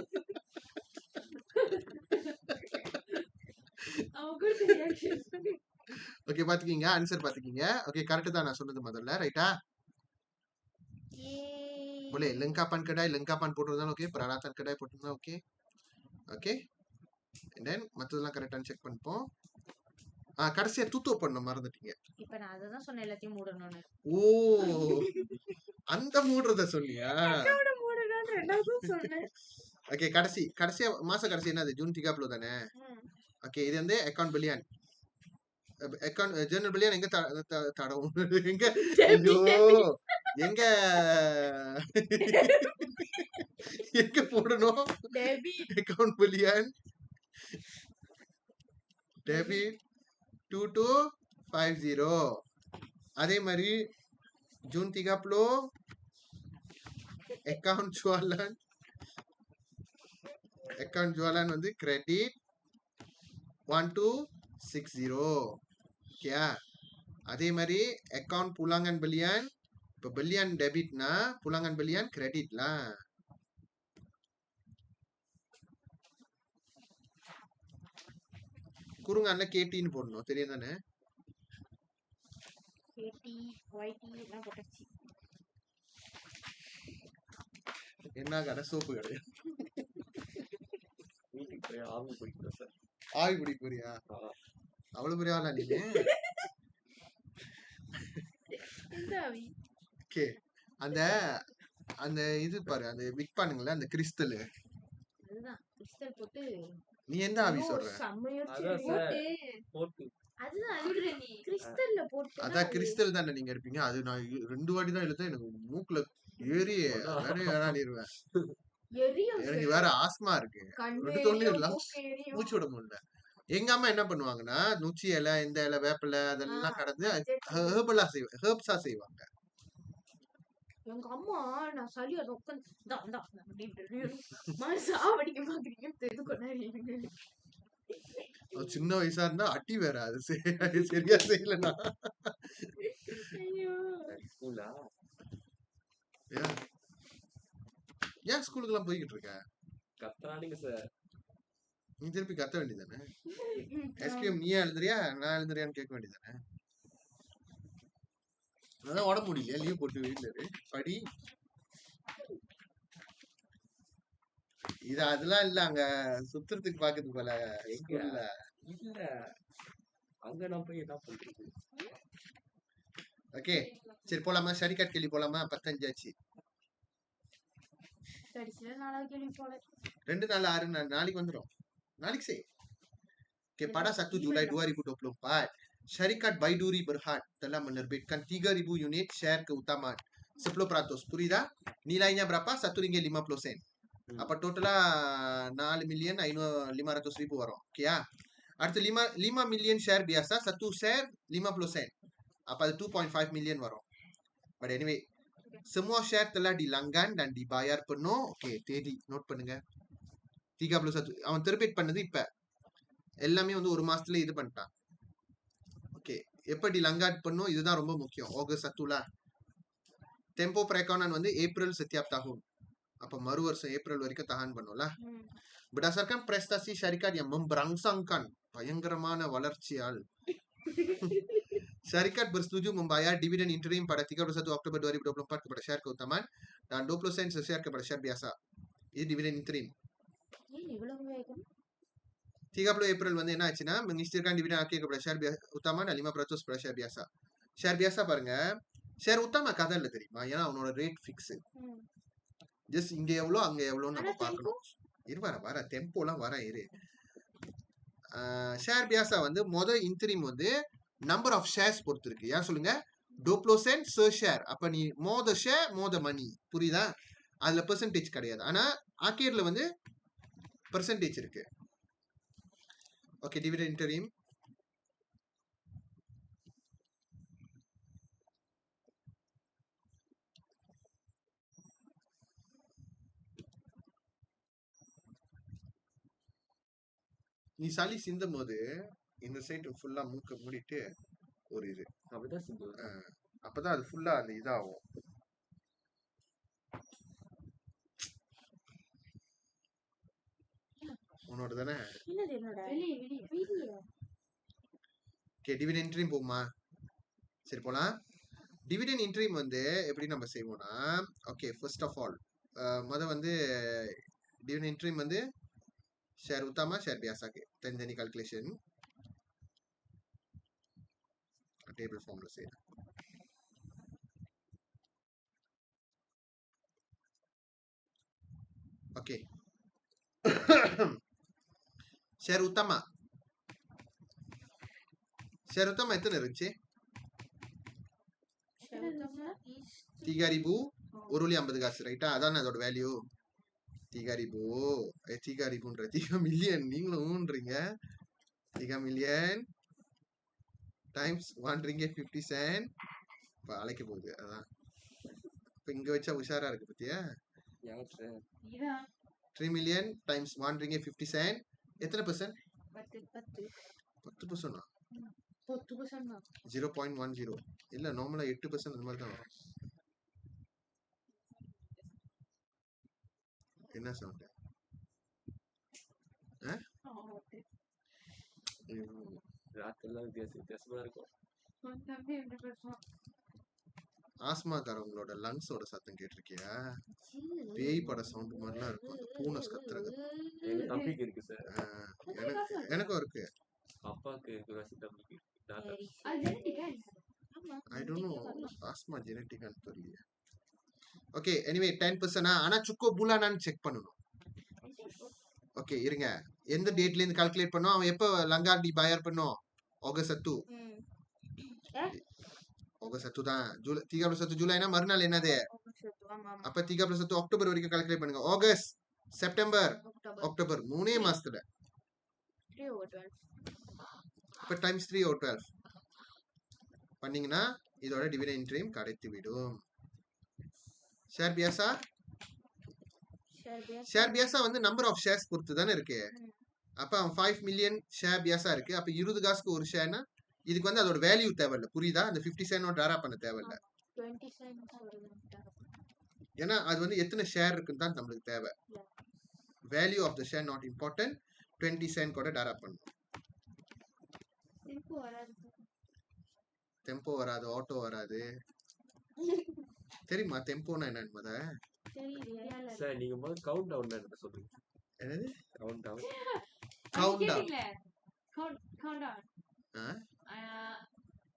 ஓகே பாத்துக்கீங்க ஆன்சர் பாத்துக்கீங்க. ஓகே கரெக்ட் தான் நான் சொன்னது முதல்ல. ரைட்டா? boleh lengkapan kedai lengkapan போட்டுறதால ஓகே. peralatan kedai போட்டுறதா ஓகே. ஓகே and then மத்ததெல்லாம் கரெக்டான செக் பண்ணிப்போம். கடைசியா tutup பண்ண மறந்துட்டீங்க. இப்போ நான் அத தான் சொன்னேன் எல்லாத்தையும் மூடணும்னு. ஓ அந்த மூடுறத சொன்னியா? அக்கவுண்ட் மூடணும்னு ரெண்டாவது சொன்னேன். ஓகே கடைசியா மாச கடைசி என்னது? ஜூன் 30 தானே? ஓகே இது வந்து account billion. Account journal billion எங்க தடவும் எங்க ஐயோ எங்க எங்க போடணும்? Account billion debit 2250. அதே மாதிரி ஜூன் 30 அக்கவுண்ட் ஜுவலன் வந்து கிரெடிட் 1260. ஓகே அதே மாதிரி அக்கவுண்ட் புலாங்கன் பில்லியன். இப்போ பில்லியன் டெபிட்னா புலாங்கன் பில்லியன் கிரெடிட்லாம். குறுங்கான்ல கேட்டின்னு போடணும் தெரியும் தானே? என்ன கடை? சோப்பு கடை. வீட்டுக்கு போய் ஆவி பிடிக்கிறேன் சார். ஆவி பிடிக்க போறியா? அவ்வளவு பெரிய ஆளா நீங்க? ஓகே அந்த அந்த இது பாரு அந்த விற்பானுங்களே அந்த கிறிஸ்டல். அதுதான் கிறிஸ்டல் போட்டு. நீ எந்த ஆவி சொல்ற? அதான் சார் போட்டு அதுதான் நீ கிறிஸ்டல்ல போட்டு. அதான் கிறிஸ்டல் தானே நீங்க இருப்பீங்க. அது நான் 2 வாட்டி தான் எடுத்தேன். எனக்கு மூக்குல ஏறி வேற வேறாடிடுவேன். எரியும் எனக்கு sir. வேற ஆஸ்மா இருக்கு. கண்ணு எடுத்த உடனே எரியும், லங்ஸ் மூக்கு எரியும். மூச்சு விட முடியல. எங்க அம்மா என்ன பண்ணுவாங்கன்னா, நொச்சி இலை, இந்த இலை, வேப்பிலை அதெல்லாம் கடந்து ஹெர்ப்ஸா செய்வாங்க. எங்க அம்மா நான் சளி அதை உட்காந்து சாவடிக்க பாக்குறீங்க இது கொண்டாடி சின்ன வயசா இருந்தா அடி வேற அது சரியா செய்யலனா. ஐயோ ஸ்கூலா ஏன் ஸ்கூலுக்கு எல்லாம் போய்கிட்டு இருக்க? கத்துறானுங்க சார். நீ திருப்பி கத்த வேண்டியதானே? எஸ்கியூஎம் நீயே எழுதுறியா நான் எழுதுறியான்னு கேட்க வேண்டியதானே? அதான் உடம்பு முடியல, லீவ் போட்டு வீட்டுல இரு, படி. இது அதெல்லாம் இல்ல, அங்க சுத்துறதுக்கு பாக்குறது போல ஸ்கூல்ல இல்ல. அங்க நான் போய் என்ன பண்றது? ஓகே சரி போலாமா? ஷரிகாட் கேள்வி போலாமா? 15 ஆச்சு. கடைசியில 4வது கேள்வி போல. 2 நாள் 6 நாள் நாளைக்கு வந்துரும். நாளைக்கு செய். Okay, pada 1 Julai 2024, Syarikat Baiduri Berhad telah menerbitkan 3.000 unit share keutamaan 10%. Purida? Nilainya berapa? RM1.50. Apa totalnya 4.500.000 வரும். Okay ya? அடுத்து 5 million share biasa, 1 share 50 sen. Apa அது 2.5 million வரும். But anyway, semua share telah dilanggan dan dibayar penuh. Okay, தேதி note பண்ணுங்க. 31 அவன் தெர்பிட் பண்ணது இப்ப எல்லாமே வந்து ஒரு மாசத்துல இது பண்ணிட்டான். ஓகே, எப்படி லங்காட் பண்ணும் இதுதான் ரொம்ப முக்கியம். ஆகஸ்ட் 1 tempo perekonomian வந்து ஏப்ரல் setiap tahun. அப்ப மறு வருஷம் ஏப்ரல் வரைக்கும் tahan பண்ணும்ல. Berdasarkan prestasi syarikat yang memberangsangkan பயங்கரமான வளர்ச்சியால் syarikat bersetuju membayar dividen interim pada 31 Oktober 2024 kepada share keutamaan dan 20 sen share kepada share biasa. Ini dividen interim. ஏன் இவ்வளவு வேகம்? 30 ஏப்ரல் வந்து என்ன ஆச்சுன்னா mengisytiharkan dividen akhir kepada share utama dan 5% kepada share biasa. Share biasa பாருங்க, share utama கதை இல்ல தெரியுமா? ஏன்னா அவனோட ரேட் ஃபிக்ஸ். ஜஸ்ட் இங்க எவ்வளோ அங்க எவ்வளோன்னு நம்ம பார்க்கணும். வர டெம்போலாம் வர இரு. ஷேர் பியாசா வந்து இன்ட்ரீம் வந்து நம்பர் ஆஃப் ஷேர்ஸ் பொறுத்து இருக்கு. ஏன் சொல்லுங்க? 20% per share. அப்ப நீ ஷேர் மணி, புரியுதா? அதுல பெர்சன்டேஜ் கிடையாது. ஆனா ஆக்கியர்ல வந்து பெர்சன்டேஜ் இருக்கு. Okay, dividend interim. நீ சளி சிந்தும் போது இந்த சைடு ஃபுல்லா மூக்க மூடிட்டு ஒரு இது அப்படிதான் சிந்து. அப்பதான் அது ஃபுல்லா அந்த இதாகும். உன்னோட தானே? என்னது என்னோட? ஓகே, டிவிடெண்ட் இன்ட்ரீம் போகுமா? சரி போலாம். டிவிடெண்ட் இன்ட்ரீம் வந்து எப்படி நம்ம செய்வோம்னா, ஓகே ஃபர்ஸ்ட் ஆஃப் ஆல் வந்து டிவிடெண்ட் இன்ட்ரீம் வந்து ஷேர் உத்தாமா ஷேர் பியாசாக்கு தனி கால்குலேஷன் டேபிள் ஃபார்ம்ல செய்யலாம். ஓகே, ஷேர் உத்தாமா எத்தனை இருந்துச்சு? 3,000 1.50 காசு, ரைட்டா? அதானே அதோட வேல்யூ. 3,000 மில்லியன். நீங்களும் ஊன்றீங்க. 3 மில்லியன் டைம்ஸ் 1.50 சென்ட். இப்போ அழைக்க போகுது. அதான் இப்போ இங்க வச்சா உஷாரா இருக்கு பத்தியா? 3 மில்லியன் டைம்ஸ் 1.50 சென்ட் எத்தனை பர்சன்ட்? 10%. 0.10 இல்ல, நார்மலா 8% அந்த மாதிரி தான் வரும். என்ன சவுண்ட்? வித்தியாசமா இருக்கும். ஆஸ்மாக்காரவங்களோட லங்ஸோட சத்தம் கேட்டிருக்கியா? பேய் பட சவுண்ட் மாதிரிலாம் இருக்கும். அந்த பூனை கத்துறது. எங்க தம்பிக்கு இருக்கு சார். எனக்கும் இருக்கு. அப்பாக்கு தம்பிக்கு. I don't know, ஆஸ்மா ஜெனடிக்கான்னு தெரியல. Okay, anyway 10%. ஆனா சுக்கோ புலானான்னு செக் பண்ணணும். ஓகே இருங்க, எந்த டேட்ல இருந்து கால்குலேட் பண்ணோம்? அவன் எப்போ லங்காடி பயர் பண்ணோம்? ஆகஸ்ட் 1 தான். 31 ஜூலைனா மறுநாள் என்னது? ஆமா ஆமா அப்ப 3 plus 10 அக்டோபர் வரைக்கும் கால்குலேட் பண்ணுங்க. ஆகஸ்ட், செப்டம்பர், அக்டோபர் அக்டோபர் 3 மாசத்துல 3/12 இப்ப டைம்ஸ் 3/12 பண்ணீங்கன்னா இதோட டிவிடெண்ட் இன்ட்ரீம் கிடைத்து விடும். ஷேர் பியாசா ஷேர் பியாசா வந்து நம்பர் ஆஃப் ஷேர்ஸ் பொறுத்து தானே இருக்கு. அப்ப அவன் 5 மில்லியன் ஷேர் பியாசா இருக்கு. அப்ப 20 காசுக்கு ஒரு ஷேர்னா இதுக்கு வந்து அதோட வேல்யூ தேவையில்ல. புரியுதா? அந்த 50 சென்ட் டாரா பண்ண தேவையில்ல. 20 cents வருது. ஏன்னா அது வந்து எத்தனை ஷேர் இருக்குன்னு தான் நம்மளுக்கு தேவை. Value of the share not important. 20 cent கூட டாரா பண்ணணும். டெம்போ வராது, ஆட்டோ வராது. தெரியுமா டெம்போனா என்னன்னு முத? சார் நீங்க முதல்ல கவுண்ட் டவுன் என்ன சொல்றீங்க? என்னது count down? Count down.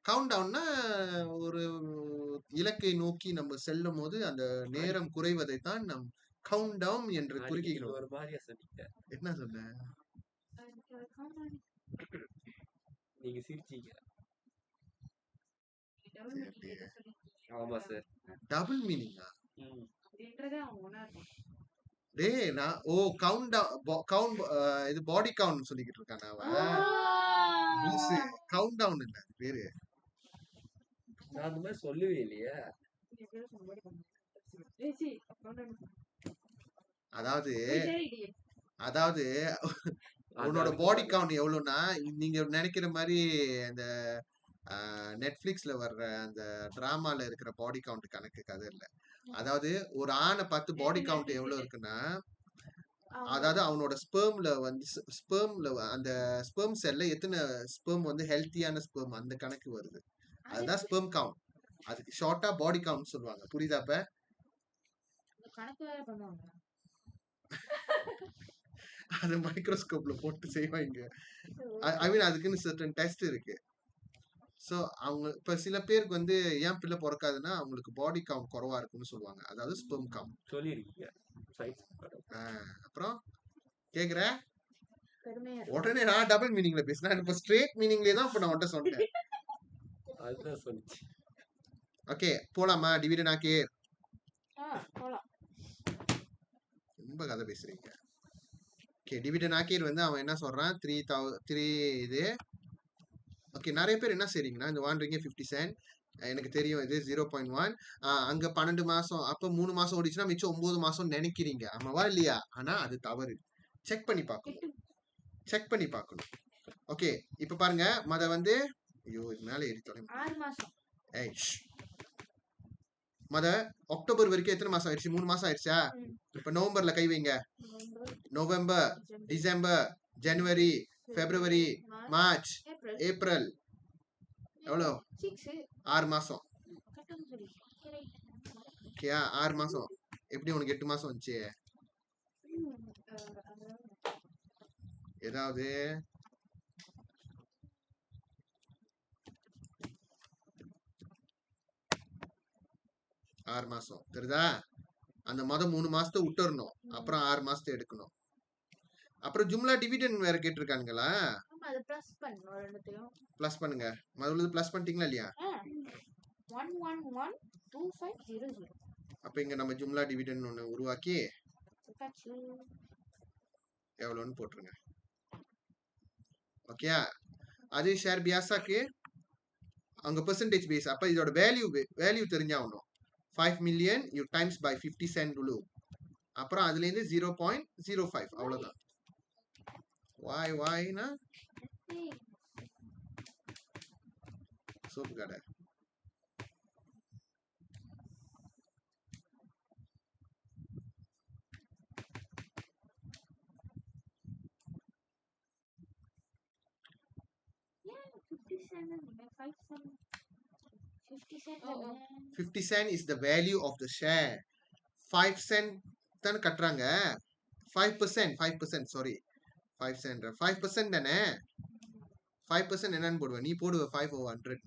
Count டவுன்னா ஒரு இலக்கை நோக்கி நம்ம செல்லும் போது அந்த நேரம் குறைவதை தான் நம் கவுண்ட் டவுன் என்று குறிக்கிறோம். ஒரு மாதிரியா சொன்னீங்க. என்ன சொன்ன? நீங்க சிரிச்சீங்க. ஆமா சார். டபுள் மீனிங்கா? ம். டேய் நான் கவுண்ட் கவுண்ட் இது பாடி கவுண்ட் சொல்லிக்கிட்டு இருக்கான் அவன். கவுண்ட் டவுன் இல்ல அது பேரு. நான் அந்த மாதிரி சொல்லவே இல்லையே. அதாவது அதாவது உன்னோட பாடி கவுண்ட் எவ்வளவுன்னா நீங்க நினைக்கிற மாதிரி அந்த நெட்ஃபிளிக்ஸ்ல வர்ற அந்த டிராமால இருக்கிற பாடி கவுண்ட் கணக்கு கதை இல்ல. அதாவது ஒரு ஆணை பார்த்து பாடி கவுண்ட் எவ்வளவு இருக்குன்னா அதாவது அவனோட ஸ்பெர்ம்ல அந்த ஸ்பெர்ம் செல்ல எத்தனை ஸ்பெர்ம் வந்து ஹெல்த்தியான ஸ்பெர்ம் அந்த கணக்கு வருது. அதுதான் ஸ்பெர்ம் கவுண்ட். அதுக்கு ஷார்ட்டா பாடி கவுண்ட் சொல்லுவாங்க. புரியுதா? அப்ப கணக்கு வேற பண்ணுவாங்க. அது மைக்ரோஸ்கோப்ல போட்டு செய்வாங்க. ஐ மீன் அதுக்குன்னு சர்டன் டெஸ்ட் இருக்கு. ஸோ அவங்க இப்ப சில பேருக்கு வந்து ஏன் பிள்ளை பிறக்காதுன்னா அவங்களுக்கு பாடி கவுண்ட் குறைவா இருக்குன்னு சொல்லுவாங்க. அதாவது ஸ்பெர்ம் கவுண்ட் சொல்லிருக்கீங்க. அப்புறம் கேக்குற பெருமையா உடனே நான் டபுள் மீனிங்ல பேசினேன். இப்ப ஸ்ட்ரெயிட் மீனிங்லயே தான் இப்ப நான் உன்கிட்ட சொன்னேன். அதுதான் சொல்லிச்சு. ஓகே போலாமா? டிவிடன் ஆக்கே போலாம். ரொம்ப கதை பேசுறீங்க. ஓகே டிவிடன் ஆக்கேர் வந்து அவன் என்ன சொல்றான்? 3 இது ஓகே. நிறைய பேர் என்ன செய்றீங்கன்னா இந்த வாங்குறீங்க 50 சென்ட் எனக்கு தெரியும் இது 0.1 அங்க 12 மாசம் அப்ப 3 மாசம் ஓடிச்சுன்னா மிச்சம் 9 மாசம் நினைக்கிறீங்க. ஆமாவா இல்லையா? ஆனா அது தவறு. செக் பண்ணி பார்க்கணும். ஓகே இப்ப பாருங்க மத வந்து ஐயோ இது மேல ஏறி தொடங்க 6 மாசம். ஏய் மத அக்டோபர் வரைக்கும் எத்தனை மாசம் ஆயிடுச்சு? 3 மாசம் ஆயிடுச்சா? இப்ப நவம்பர்ல கை வைங்க. நவம்பர், டிசம்பர், ஜனவரி, பிப்ரவரி, மார்ச், ஏப்ரல் எவ்வளோ? 6 மாசம். ஓகேயா? 6 மாசம். எப்படி உனக்கு 8 மாசம் வந்துச்சு? ஏதாவது ஆறு மாசம் தெரியுதா? அந்த மொதல் 3 மாசத்தை விட்டுறணும். அப்புறம் 6 மாசத்தை எடுக்கணும். அப்புறம் ஜும்லா டிவிடன் வேற கேட்டிருக்கானுங்களா? பிளஸ் பண்ணுங்க. முதல்ல பிளஸ் பண்ணிட்டீங்களா இல்லையா? 1112500. அப்ப இங்க நம்ம ஜும்லா டிவிடன் ஒண்ணு உருவாக்கி எவ்வளவுன்னு போட்டுருங்க. ஓகே அது ஷேர் பியாசாக்கு அங்க பெர்சன்டேஜ் பேஸ். அப்ப இதோட வேல்யூ தெரிஞ்சாகணும். 5 million you times by 50 cent டுலு. அப்புறம் அதுல இருந்து 0.05 அவ்வளவுதான். வாய்னா சோப்பு கடை. Oh. 50 cent is the value of the share. 5 cent தானே கட்டுறாங்க. 5% sorry 5 cent 5% தானே. 5% என்னன்னு போடுவேன்? நீ போடுவ 5/100.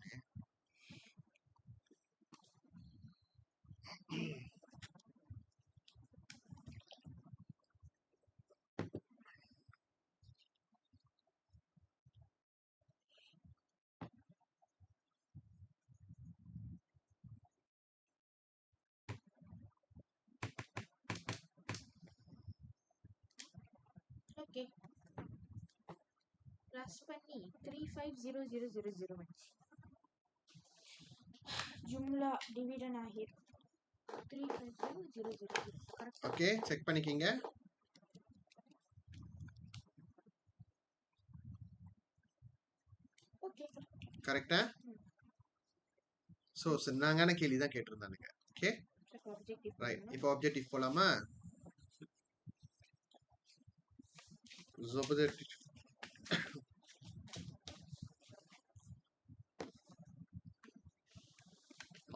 ப்ளஸ் பண்ணி 350000 வந்துச்சு. ஜும்லா டிவிடன் ஆகிரும் 350000. கரெக்ட். ஓகே செக் பண்ணிக்கிங்க. ஓகே. கரெக்டா? ஸோ சின்னாங்கான கேள்வி தான் கேட்டிருந்தானுங்க. Okay objective right. இப்போ ஆப்ஜெக்டிவ் போலாமா?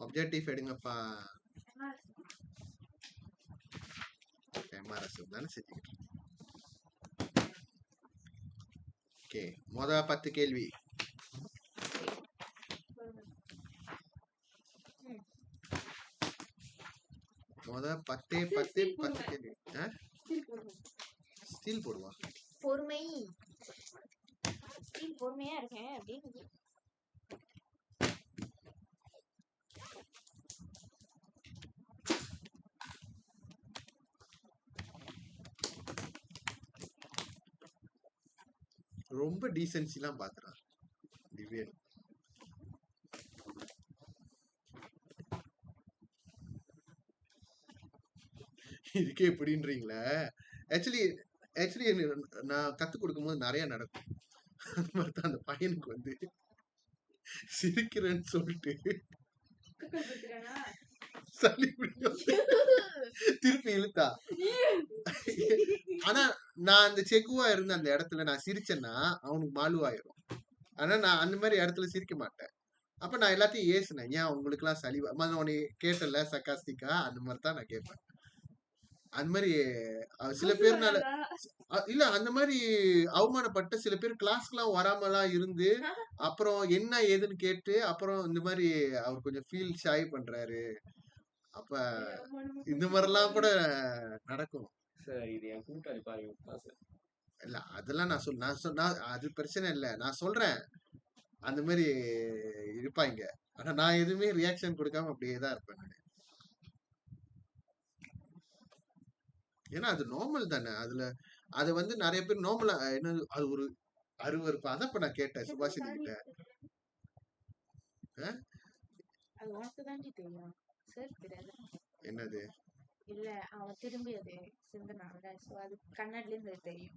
ஆப்ஜெக்டிவ் எடுங்கப்பா. எம்ஆர்எஸ் தானே செஞ்சுக்கிட்டு. ஓகே மொத 10 கேள்வி. மொத 10 கேள்வி. ஸ்டீல் போடுவா. பொறுமையா இருக்கேன் அப்படின்னு. ரொம்ப டீசென்சிலாம் பாக்குறான் திவ்யன். இதுக்கே எப்படின்றீங்களா? ஆக்சுவலி நான் கத்து கொடுக்கும் போது நிறைய நடக்கும். அந்த மாதிரி தான் அந்த பையனுக்கு வந்து சிரிக்கிறேன்னு சொல்லிட்டு சளி பிடிக்கும். திருப்பி இழுத்தா. ஆனா நான் அந்த செக்குவா இருந்த அந்த இடத்துல நான் சிரிச்சேன்னா அவனுக்கு மாலுவாயிரும். ஆனா நான் அந்த மாதிரி இடத்துல சிரிக்க மாட்டேன். அப்ப நான் எல்லாத்தையும் ஏசுனேன். ஏன் உங்களுக்கு எல்லாம் சளி உனக்கு கேட்டல சக்காஸ்டிக்கா அந்த மாதிரி தான் நான் கேட்பேன். அந்த மாதிரி சில பேர்னால இல்ல அந்த மாதிரி அவமானப்பட்ட சில பேர் கிளாஸ்க்குலாம் வராமலாம் இருந்து அப்புறம் என்ன ஏதுன்னு கேட்டு அப்புறம் இந்த மாதிரி அவர் கொஞ்சம் ஃபீல் ஷாய் பண்றாரு. அப்ப இந்த மாதிரிலாம் கூட நடக்கும். இது என் கூட்டாளி பாருங்க. இல்ல அதெல்லாம் நான் அது பிரச்சனை இல்ல. நான் சொல்றேன் அந்த மாதிரி இருப்பாங்க. ஆனா நான் எதுவுமே ரியாக்ஷன் கொடுக்காம அப்படியே தான் இருப்பேன் நானு. ஏன்னா அது நார்மல் தானே. அது வந்து நிறைய பேர் நார்மலா என்ன அது ஒரு அருவருப்பு. அதான் இப்ப நான் கேட்டேன் சுபாஷினி கிட்ட. அது உனக்கு தாண்டி தெரியும் சார் தெரியாது. என்னது? இல்ல அவன் திரும்பி அது சிந்தனால சோ அது கண்ணாடில இருந்து தெரியும்.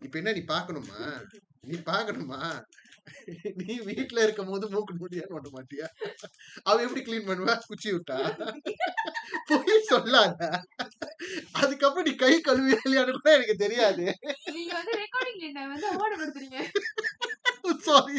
இப்ப என்ன நீ பாக்கணுமா? நீ வீட்டுல இருக்கும் போது மூக்கு முடியாது பண்ண மாட்டியா? அவ எப்படி கிளீன் பண்ணுவா? குச்சி விட்டா? போய் சொல்லாத. அதுக்கப்புறம் நீ கை கழுவி இல்லையான்னு கூட எனக்கு தெரியாது. நீங்க வந்து ரெக்கார்டிங் என்ன வந்து அவார்ட் கொடுத்துறீங்க. சாரி.